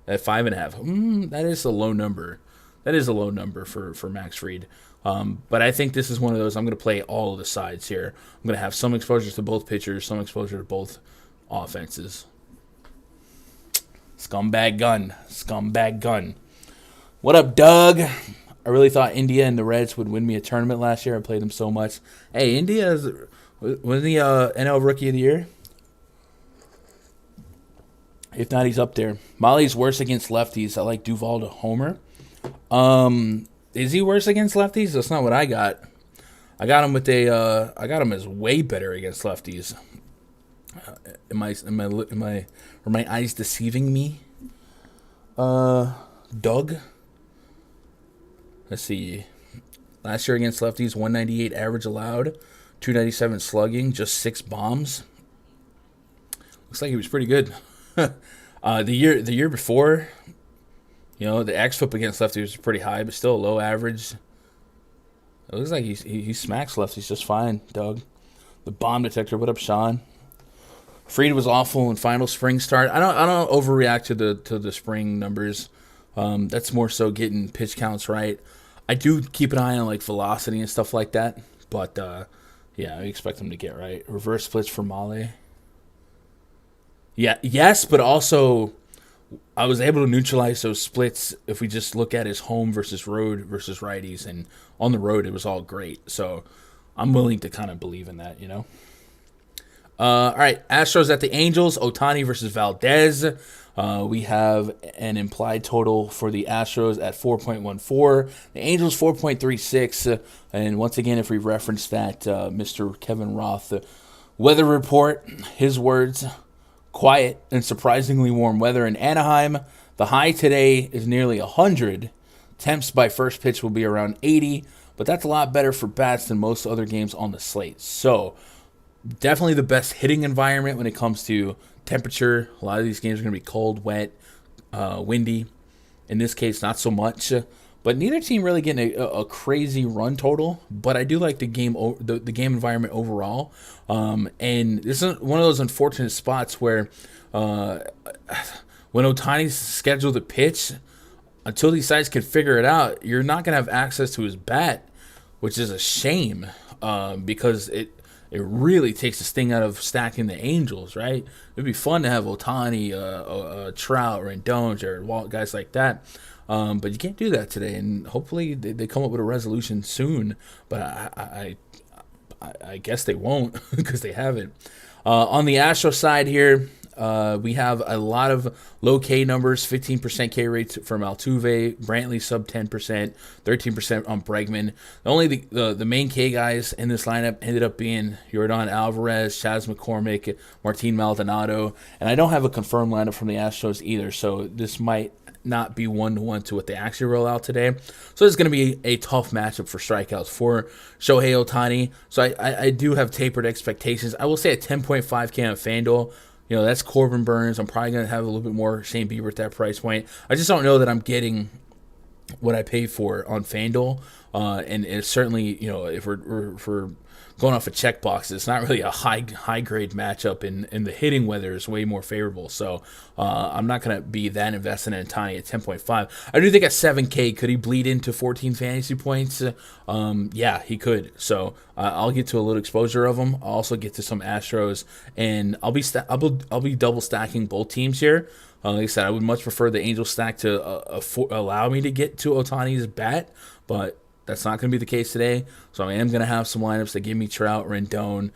at 5.5. That is a low number. That is a low number for Max Fried. But I think this is one of those. I'm going to play all of the sides here. I'm going to have some exposure to both pitchers, some exposure to both offenses. Scumbag gun. What up, Doug? I really thought India and the Reds would win me a tournament last year. I played them so much. Hey, India was the NL Rookie of the Year. If not, he's up there. Mahle's worse against lefties. I like Duvall to homer. Is he worse against lefties? That's not what I got. I got him as way better against lefties. Are my eyes deceiving me? Doug. Let's see. Last year against lefties, 198 average allowed, 297 slugging, just 6 bombs. Looks like he was pretty good. The year before, the xFIP against lefties was pretty high, but still a low average. It looks like he smacks lefties just fine, Doug. The bomb detector. What up, Sean? Fried was awful in final spring start. I don't overreact to the spring numbers. That's more so getting pitch counts right. I do keep an eye on like velocity and stuff like that, but yeah, I expect him to get right. Reverse splits for Male. Yeah, yes, but also I was able to neutralize those splits if we just look at his home versus road versus righties, and on the road it was all great. So I'm willing to kind of believe in that, you know. All right, Astros at the Angels, Ohtani versus Valdez. We have an implied total for the Astros at 4.14, the Angels 4.36, and once again, if we reference that Mr. Kevin Roth weather report, his words, quiet and surprisingly warm weather in Anaheim. The high today is nearly 100. Temps by first pitch will be around 80, but that's a lot better for bats than most other games on the slate. So definitely the best hitting environment when it comes to temperature. A lot of these games are going to be cold, wet, windy. In this case, not so much. But neither team really getting a crazy run total. But I do like the game the game environment overall. And this is one of those unfortunate spots where when Ohtani's scheduled to pitch, until these sides can figure it out, you're not going to have access to his bat, which is a shame because it really takes the sting out of stacking the Angels, right? It'd be fun to have Ohtani, Trout, Rendon, Jared Walt, guys like that. But you can't do that today, and hopefully they come up with a resolution soon. But I guess they won't because they haven't. On the Astros side here, we have a lot of low K numbers, 15% K rates from Altuve, Brantley sub 10%, 13% on Bregman. Only the main K guys in this lineup ended up being Yordan Alvarez, Chas McCormick, Martin Maldonado, and I don't have a confirmed lineup from the Astros either, so this might not be 1-to-1 to what they actually roll out today. So it's going to be a tough matchup for strikeouts for Shohei Ohtani. So I do have tapered expectations. I will say a 10.5K on FanDuel. You know, that's Corbin Burns. I'm probably going to have a little bit more Shane Bieber at that price point. I just don't know that I'm getting what I pay for on FanDuel. And it's certainly, you know, if we're going off a checkbox, it's not really a high grade matchup, and the hitting weather is way more favorable. So I'm not going to be that invested in Ohtani at 10.5. I do think at 7K, could he bleed into 14 fantasy points? Yeah, he could. So I'll get to a little exposure of him. I'll also get to some Astros, and I'll be double stacking both teams here. Like I said, I would much prefer the Angels stack to allow me to get to Ohtani's bat, but that's not going to be the case today. So I am going to have some lineups that give me Trout, Rendon,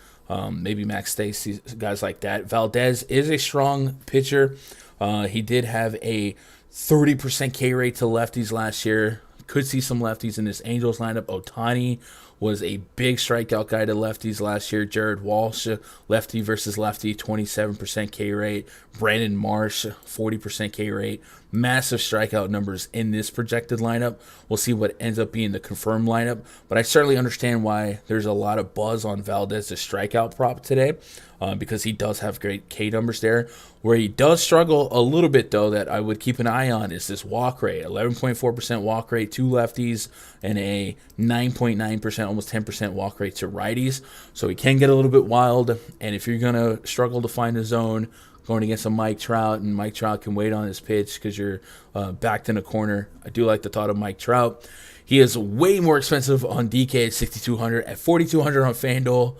maybe Max Stasey, guys like that. Valdez is a strong pitcher. He did have a 30% K rate to lefties last year. Could see some lefties in this Angels lineup. Ohtani was a big strikeout guy to lefties last year. Jared Walsh, lefty versus lefty, 27% K rate. Brandon Marsh, 40% K rate. Massive strikeout numbers in this projected lineup. We'll see what ends up being the confirmed lineup. But I certainly understand why there's a lot of buzz on Valdez's strikeout prop today because he does have great K numbers there. Where he does struggle a little bit, though, that I would keep an eye on is this walk rate. 11.4% walk rate to lefties and a 9.9%, almost 10% walk rate to righties. So he can get a little bit wild. And if you're going to struggle to find a zone going against a Mike Trout, and Mike Trout can wait on his pitch because you're backed in a corner, I do like the thought of Mike Trout. He is way more expensive on DK at 6,200. At 4,200 on FanDuel,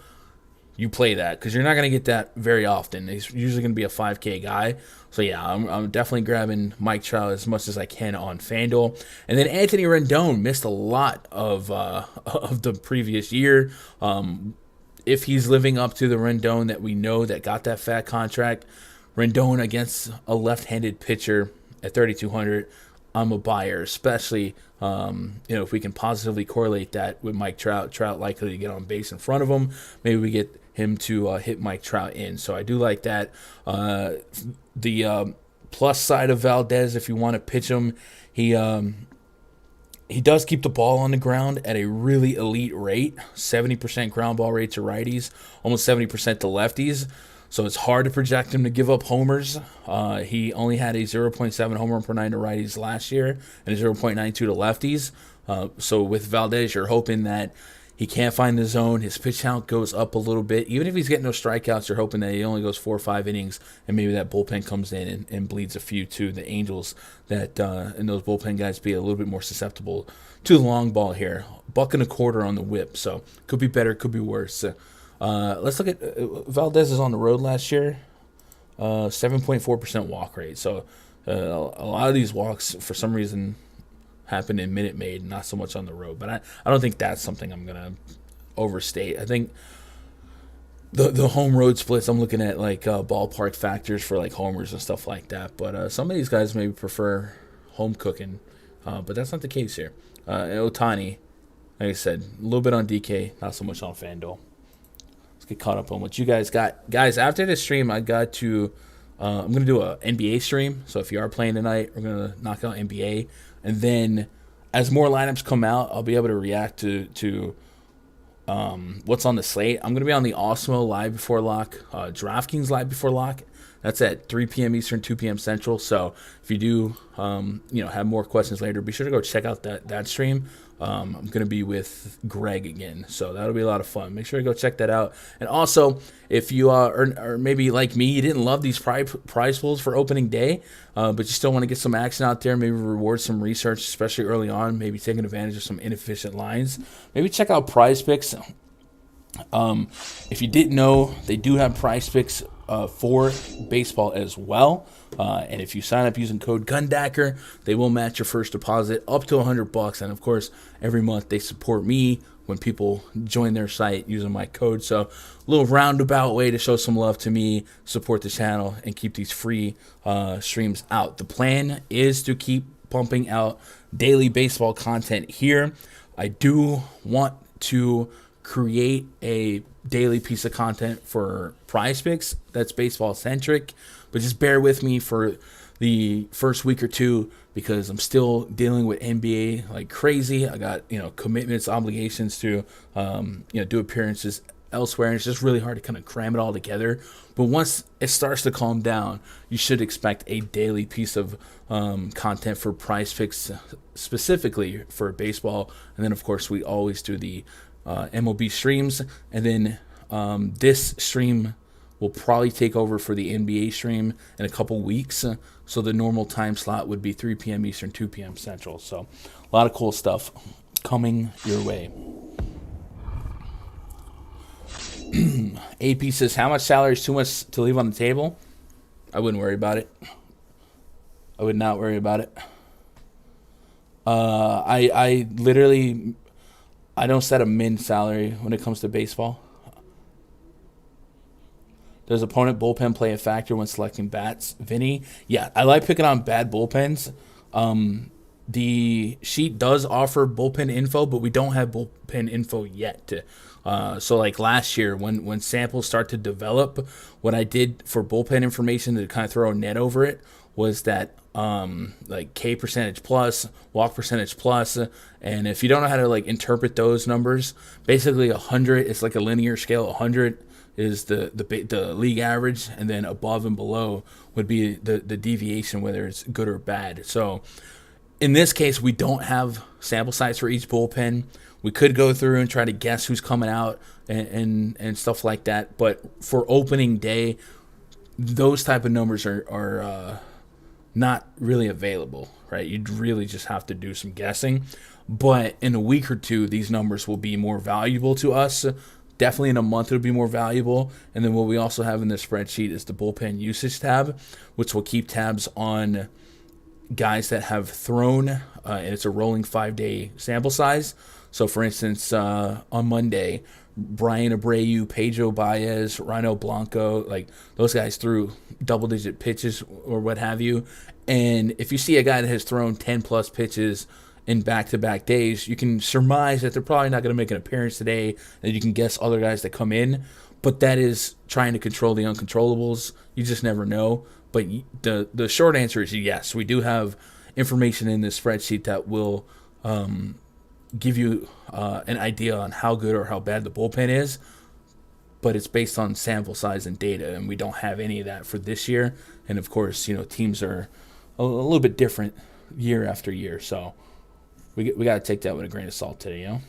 you play that because you're not going to get that very often. He's usually going to be a 5K guy. So, yeah, I'm definitely grabbing Mike Trout as much as I can on FanDuel. And then Anthony Rendon missed a lot of the previous year. If he's living up to the Rendon that we know that got that fat contract, Rendon against a left-handed pitcher at 3,200, I'm a buyer, especially if we can positively correlate that with Mike Trout. Trout likely to get on base in front of him. Maybe we get him to hit Mike Trout in. So I do like that. The plus side of Valdez, if you want to pitch him, he does keep the ball on the ground at a really elite rate, 70% ground ball rate to righties, almost 70% to lefties. So it's hard to project him to give up homers. He only had a 0.7 homer per nine to righties last year and a 0.92 to lefties. So with Valdez, you're hoping that He can't find the zone. His pitch count goes up a little bit. Even if he's getting no strikeouts, you're hoping that he only goes 4 or 5 innings, and maybe that bullpen comes in and bleeds a few too. The Angels and those bullpen guys be a little bit more susceptible to the long ball here. $1.25 on the whip, so could be better, could be worse. Let's look at Valdez is on the road last year, 7.4% walk rate. So a lot of these walks for some reason happened in Minute Maid, not so much on the road. But I don't think that's something I'm gonna overstate. I think the home road splits, I'm looking at like ballpark factors for like homers and stuff like that. But some of these guys maybe prefer home cooking, but that's not the case here. Ohtani, like I said, a little bit on DK, not so much on Fanduel. Let's get caught up on what you guys got. Guys, after this stream, I'm going to do a NBA stream. So if you are playing tonight, we're going to knock out NBA. And then as more lineups come out, I'll be able to react to what's on the slate. I'm going to be on the Osmo live before lock, DraftKings live before lock. That's at 3 p.m. Eastern, 2 p.m. Central. So if you do have more questions later, be sure to go check out that stream. I'm going to be with Greg again, so that'll be a lot of fun. Make sure to go check that out. And also, if you or maybe like me, you didn't love these prize pools for opening day, but you still want to get some action out there, maybe reward some research, especially early on, maybe taking advantage of some inefficient lines, maybe check out PrizePicks. If you didn't know, they do have PrizePicks for baseball as well. And if you sign up using code GUNDACKER, they will match your first deposit up to $100. And of course, every month they support me when people join their site using my code. So a little roundabout way to show some love to me, support the channel, and keep these free streams out. The plan is to keep pumping out daily baseball content here. I do want to create a daily piece of content for PrizePicks that's baseball centric, but just bear with me for the first week or two because I'm still dealing with NBA like crazy. I got commitments, obligations to do appearances elsewhere, and it's just really hard to kind of cram it all together. But once it starts to calm down, you should expect a daily piece of content for PrizePicks specifically for baseball. And then of course we always do the MLB streams, and then this stream will probably take over for the NBA stream in a couple weeks. So the normal time slot would be 3 p.m. Eastern, 2 p.m. Central. So a lot of cool stuff coming your way. AP says, how much salary is too much to leave on the table? I wouldn't worry about it. I would not worry about it. I literally... I don't set a min salary when it comes to baseball. Does opponent bullpen play a factor when selecting bats? Vinny? Yeah, I like picking on bad bullpens. The sheet does offer bullpen info, but we don't have bullpen info yet. So like last year when samples start to develop, what I did for bullpen information to kind of throw a net over it was that like K percentage plus, walk percentage plus, and if you don't know how to like interpret those numbers, basically 100 is like a linear scale. 100 is the league average, and then above and below would be the deviation, whether it's good or bad. So in this case, we don't have sample size for each bullpen. We could go through and try to guess who's coming out and stuff like that, but for opening day, those type of numbers are not really available, right? You'd really just have to do some guessing. But in a week or two, these numbers will be more valuable to us. Definitely in a month, it'll be more valuable. And then what we also have in this spreadsheet is the bullpen usage tab, which will keep tabs on guys that have thrown, and it's a rolling 5-day sample size. So, for instance, on Monday, Brian Abreu, Pedro Baez, Rhino Blanco, like those guys threw double-digit pitches or what have you. And if you see a guy that has thrown 10-plus pitches in back-to-back days, you can surmise that they're probably not going to make an appearance today, and you can guess other guys that come in. But that is trying to control the uncontrollables. You just never know. But the short answer is yes, we do have information in this spreadsheet that will give you an idea on how good or how bad the bullpen is, but it's based on sample size and data, and we don't have any of that for this year. And of course, teams are a little bit different year after year, so we got to take that with a grain of salt today,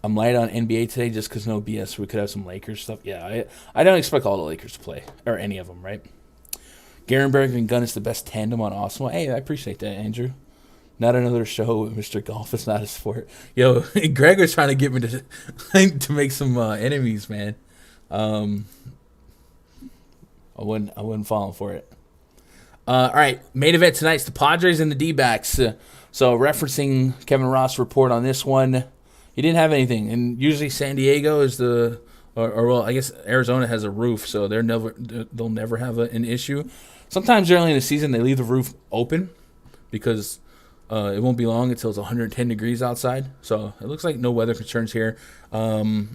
I'm light on NBA today just because no BS. We could have some Lakers stuff. Yeah, I don't expect all the Lakers to play, or any of them, right? Garenberg and Gunn is the best tandem on Awesome. Hey, I appreciate that, Andrew. Not another show. Mr. Golf is not a sport. Yo, Greg was trying to get me to make some enemies, man. I wouldn't fall for it. All right, main event tonight's the Padres and the D-backs. So referencing Kevin Ross' report on this one, he didn't have anything. And usually San Diego is or well, I guess Arizona has a roof, so they'll never have an issue. Sometimes early in the season they leave the roof open because it won't be long until it's 110 degrees outside. So it looks like no weather concerns here. The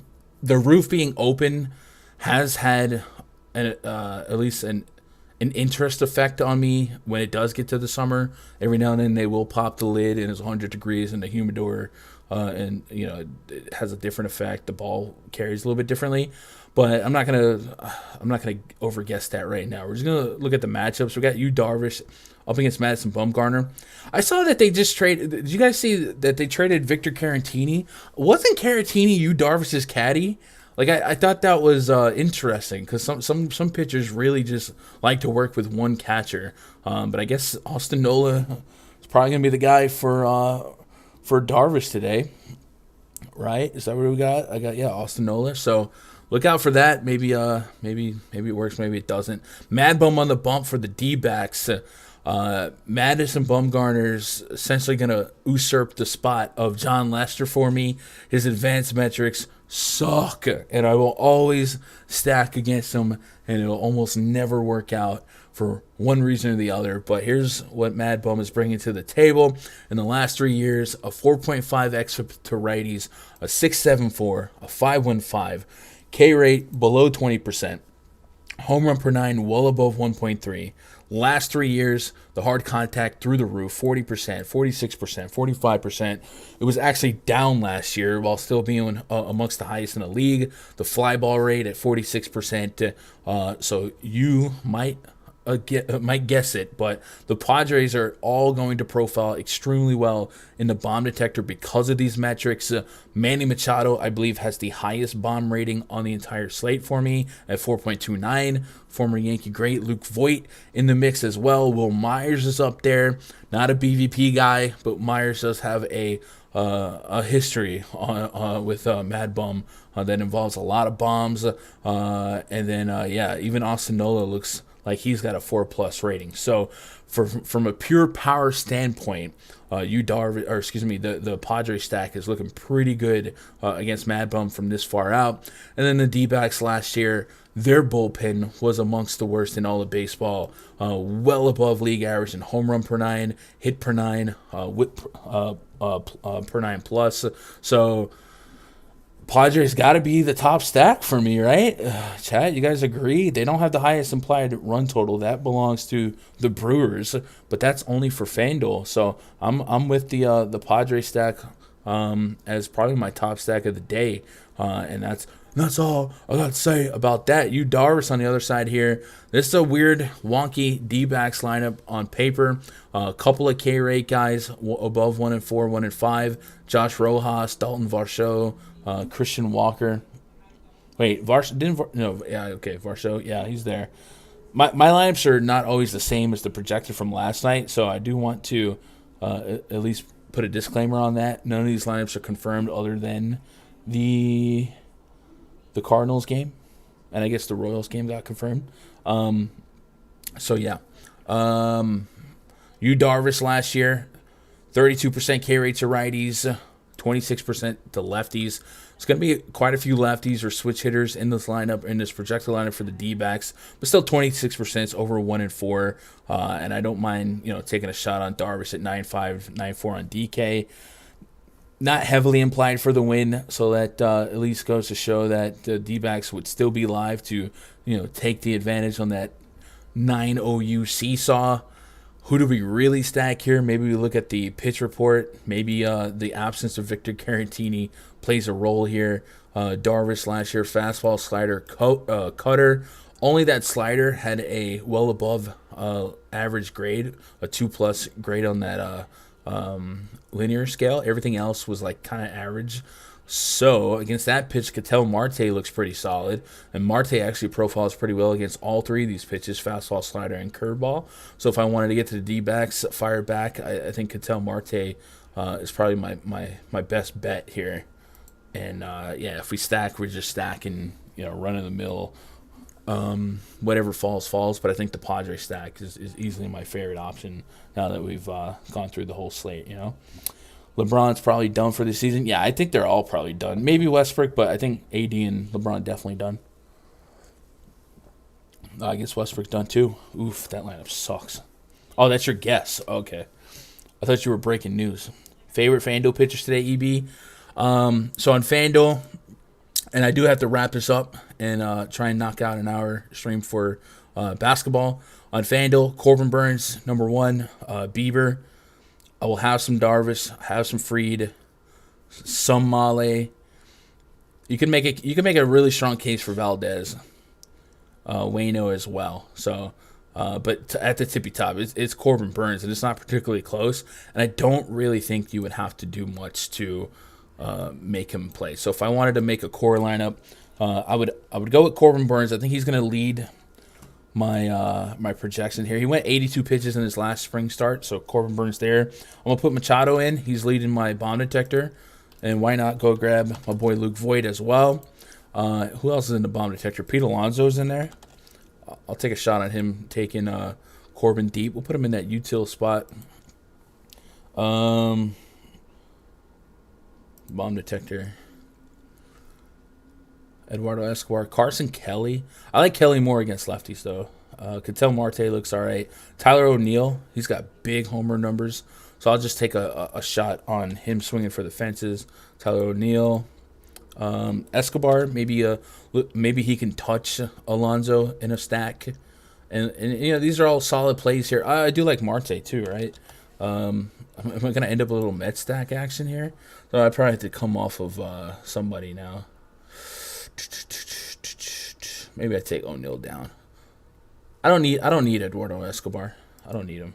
roof being open has had at least an interest effect on me when it does get to the summer. Every now and then they will pop the lid and it's 100 degrees in the humidor, and it has a different effect. The ball carries a little bit differently, but I'm not gonna overguess that right now. We're just gonna look at the matchups. We got Yu Darvish up against Madison Bumgarner. I saw that they just traded. Did you guys see that they traded Victor Caratini? Wasn't Caratini Yu Darvish's caddy? Like I thought that was interesting because some pitchers really just like to work with one catcher. But I guess Austin Nola is probably gonna be the guy for Darvish today, right? Is that what we got? I got Austin Nola. So look out for that. Maybe it works. Maybe it doesn't. Mad Bum on the bump for the D-backs. Madison Bumgarner's essentially gonna usurp the spot of John Lester for me. His advanced metrics suck, and I will always stack against him, and it'll almost never work out for one reason or the other. But here's what Mad Bum is bringing to the table. In the last 3 years, a 4.5x to righties, a 6.74, a 5.15, K rate below 20%, home run per 9 well above 1.3. Last 3 years, the hard contact through the roof, 40%, 46%, 45%. It was actually down last year while still being amongst the highest in the league. The fly ball rate at 46%. So you might guess it, but the Padres are all going to profile extremely well in the bomb detector because of these metrics. Manny Machado, I believe, has the highest bomb rating on the entire slate for me at 4.29. Former Yankee great Luke Voit in the mix as well. Will Myers is up there. Not a BVP guy, but Myers does have a history with Mad Bum that involves a lot of bombs. And then even Austin Nola looks like he's got a 4+ rating. So from a pure power standpoint, the Padres stack is looking pretty good against Mad Bum from this far out. And then the D-backs last year, their bullpen was amongst the worst in all of baseball, well above league average in home run per 9, hit per 9, whip per 9 plus. So Padres got to be the top stack for me, right? Chat, you guys agree? They don't have the highest implied run total. That belongs to the Brewers, but that's only for Fanduel. So I'm with the Padres stack as probably my top stack of the day, and that's all I got to say about that. Yu Darvish on the other side here. This is a weird, wonky D-backs lineup on paper. A couple of K-rate guys above 1 and 4, 1 and 5. Josh Rojas, Dalton Varsho, Christian Walker. Wait, Varsho. Yeah, he's there. My lineups are not always the same as the projected from last night, so I do want to at least put a disclaimer on that. None of these lineups are confirmed other than the Cardinals game, and I guess the Royals game got confirmed. Yu Darvish last year, 32% K rate to righties, 26% to lefties. It's going to be quite a few lefties or switch hitters in this lineup, in this projected lineup for the D-backs, but still 26% is over 1 and 4. And I don't mind, taking a shot on Darvish at 9.5, 9.4 on DK. Not heavily implied for the win, so that at least goes to show that the D-backs would still be live to, take the advantage on that 9 OU seesaw. Who do we really stack here? Maybe we look at the pitch report. Maybe the absence of Victor Caratini plays a role here. Darvish last year, fastball, slider, cutter. Only that slider had a well above average grade, a 2+ grade on that linear scale. Everything else was like kind of average. So against that pitch, Ketel Marte looks pretty solid, and Marte actually profiles pretty well against all three of these pitches: fastball, slider, and curveball. So if I wanted to get to the D-backs, fire back, I think Ketel Marte is probably my best bet here. And yeah, if we stack, we're just stacking, run of the mill. Whatever falls. But I think the Padre stack is easily my favorite option now that we've gone through the whole slate. LeBron's probably done for the season. Yeah, I think they're all probably done. Maybe Westbrook, but I think AD and LeBron definitely done. I guess Westbrook's done too. Oof, that lineup sucks. Oh, that's your guess. Okay. I thought you were breaking news. Favorite Fanduel pitchers today, EB? So on Fanduel, and I do have to wrap this up and try and knock out an hour stream for basketball. On Fanduel, Corbin Burns, number 1. Bieber. I will have some Darvish, have some Fried, some Male. You can make a really strong case for Valdez, Waino as well. So, but at the tippy top, it's Corbin Burns, and it's not particularly close. And I don't really think you would have to do much to make him play. So if I wanted to make a core lineup, I would go with Corbin Burns. I think he's going to lead my projection here. He went 82 pitches in his last spring start, so Corbin Burns there. I'm going to put Machado in. He's leading my bomb detector. And why not go grab my boy Luke Voigt as well? Who else is in the bomb detector? Pete Alonso's in there. I'll take a shot on him taking Corbin deep. We'll put him in that util spot. Bomb detector. Eduardo Escobar. Carson Kelly. I like Kelly more against lefties, though. Ketel Marte looks all right. Tyler O'Neill. He's got big homer numbers. So I'll just take a shot on him swinging for the fences. Tyler O'Neill. Escobar. Maybe he can touch Alonso in a stack. And these are all solid plays here. I do like Marte, too, right? Am I going to end up a little Met stack action here? So I probably have to come off of somebody now. Maybe I take O'Neill down. I don't need Eduardo Escobar. I don't need him.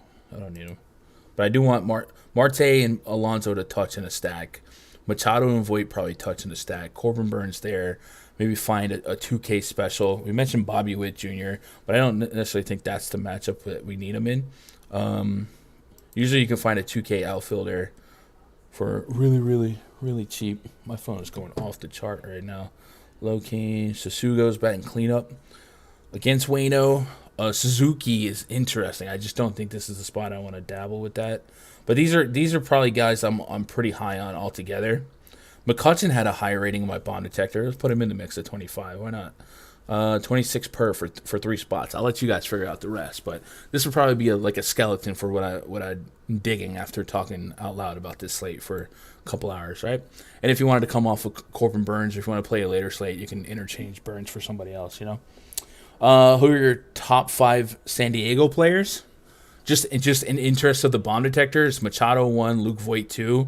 But I do want Marte and Alonso to touch in a stack. Machado and Voit probably touch in a stack. Corbin Burns there. Maybe find a 2K special. We mentioned Bobby Witt Jr., but I don't necessarily think that's the matchup that we need him in. Usually you can find a 2K outfielder for really, really, really cheap. My phone is going off the chart right now. Low-key. Sasugo's batting cleanup. Against Waino, Suzuki is interesting. I just don't think this is the spot I want to dabble with that. But these are probably guys I'm pretty high on altogether. McCutchen had a high rating in my bond detector. Let's put him in the mix at 25. Why not? 26 per for 3 spots. I'll let you guys figure out the rest. But this would probably be like a skeleton for what I'm digging after talking out loud about this slate for a couple hours, right? And if you wanted to come off of Corbin Burns, or if you want to play a later slate, you can interchange Burns for somebody else, Who are your top 5 San Diego players? Just in interest of the bomb detectors, Machado 1, Luke Voigt 2.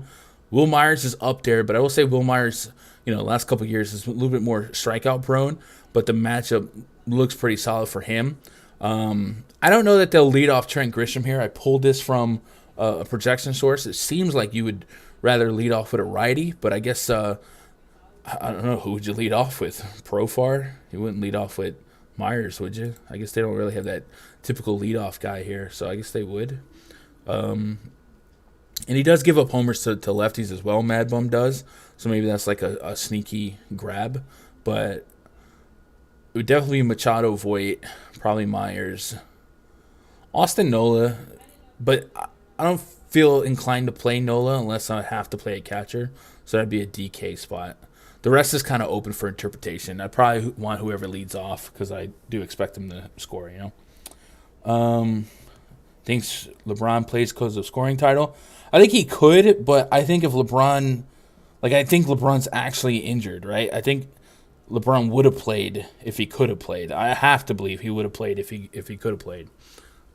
Will Myers is up there, but I will say Will Myers, last couple of years is a little bit more strikeout prone, but the matchup looks pretty solid for him. I don't know that they'll lead off Trent Grisham here. I pulled this from a projection source. It seems like you would rather lead off with a righty, but I guess I don't know, who would you lead off with? Profar? You wouldn't lead off with Myers, would you? I guess they don't really have that typical leadoff guy here, so I guess they would. And he does give up homers to lefties as well, Mad Bum does, so maybe that's like a sneaky grab. But it would definitely be Machado, Voit, probably Myers. Austin Nola, but I don't feel inclined to play Nola unless I have to play a catcher, so that'd be a DK spot. The rest is kind of open for interpretation. I probably want whoever leads off because I do expect him to score, Thinks LeBron plays because of scoring title. I think he could, but I think if LeBron, I think LeBron's actually injured, right? I think LeBron would have played if he could have played. I have to believe he would have played if he could have played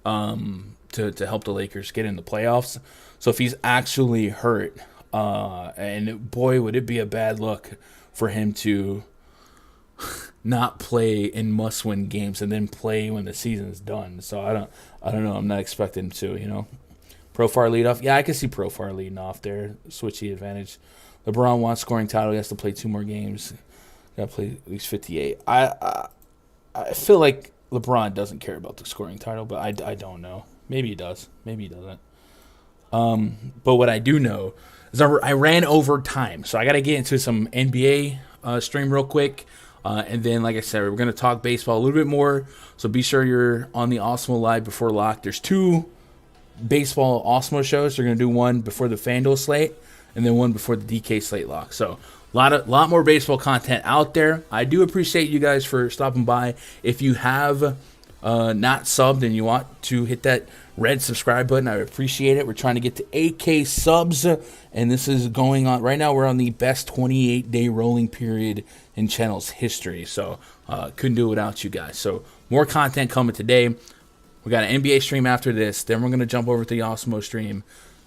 to help the Lakers get in the playoffs. So if he's actually hurt, and boy, would it be a bad look for him to not play in must-win games and then play when the season's done. So I don't know. I'm not expecting him to, Profar lead off. Yeah, I can see Profar leading off there. Switchy advantage. LeBron wants scoring title. He has to play 2 more games. Got to play at least 58. I feel like LeBron doesn't care about the scoring title, but I don't know. Maybe he does. Maybe he doesn't. But what I do know is I ran over time, so I got to get into some NBA stream real quick. And then, like I said, we're going to talk baseball a little bit more. So be sure you're on the Awesemo Live before lock. There's 2 baseball Awesemo shows. They're going to do one before the Fanduel slate and then one before the DK slate lock. So a lot more baseball content out there. I do appreciate you guys for stopping by. If you have not subbed and you want to hit that red subscribe button, I appreciate it. We're trying to get to 8K subs, and this is going on right now. We're on the best 28-day rolling period in channel's history, so couldn't do it without you guys. So more content coming today. We got an NBA stream after this. Then we're going to jump over to the Awesemo stream.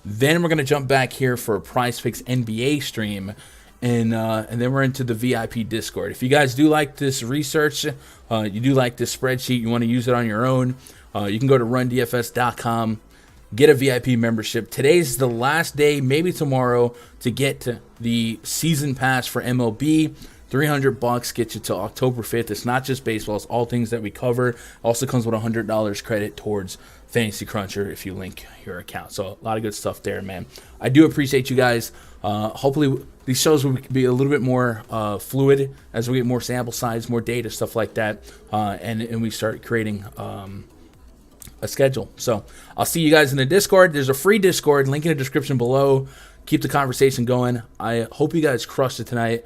Then we're going to jump back here for a PrizePicks NBA stream. And then we're into the VIP Discord. If you guys do like this research, you do like this spreadsheet, you want to use it on your own, you can go to rundfs.com, get a VIP membership. Today's the last day, maybe tomorrow, to get the season pass for MLB. $300 gets you till October 5th. It's not just baseball. It's all things that we cover. Also comes with $100 credit towards Fantasy Cruncher if you link your account. So a lot of good stuff there, man. I do appreciate you guys. Hopefully these shows will be a little bit more fluid as we get more sample size, more data, stuff like that, and we start creating a schedule. So I'll see you guys in the Discord. There's a free Discord, link in the description below. Keep the conversation going. I hope you guys crushed it tonight.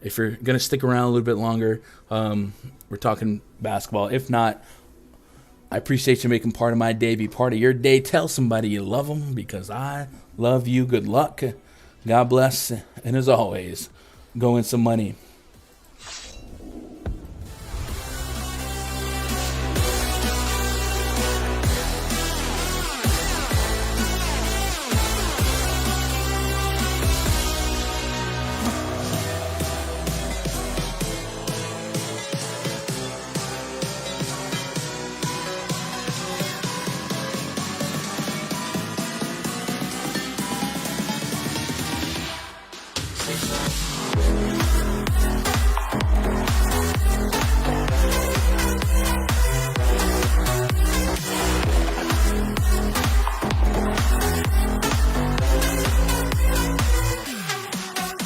If you're going to stick around a little bit longer, we're talking basketball. If not, I appreciate you making part of my day, be part of your day. Tell somebody you love them because I love you. Good luck. God bless. And as always, go win some money.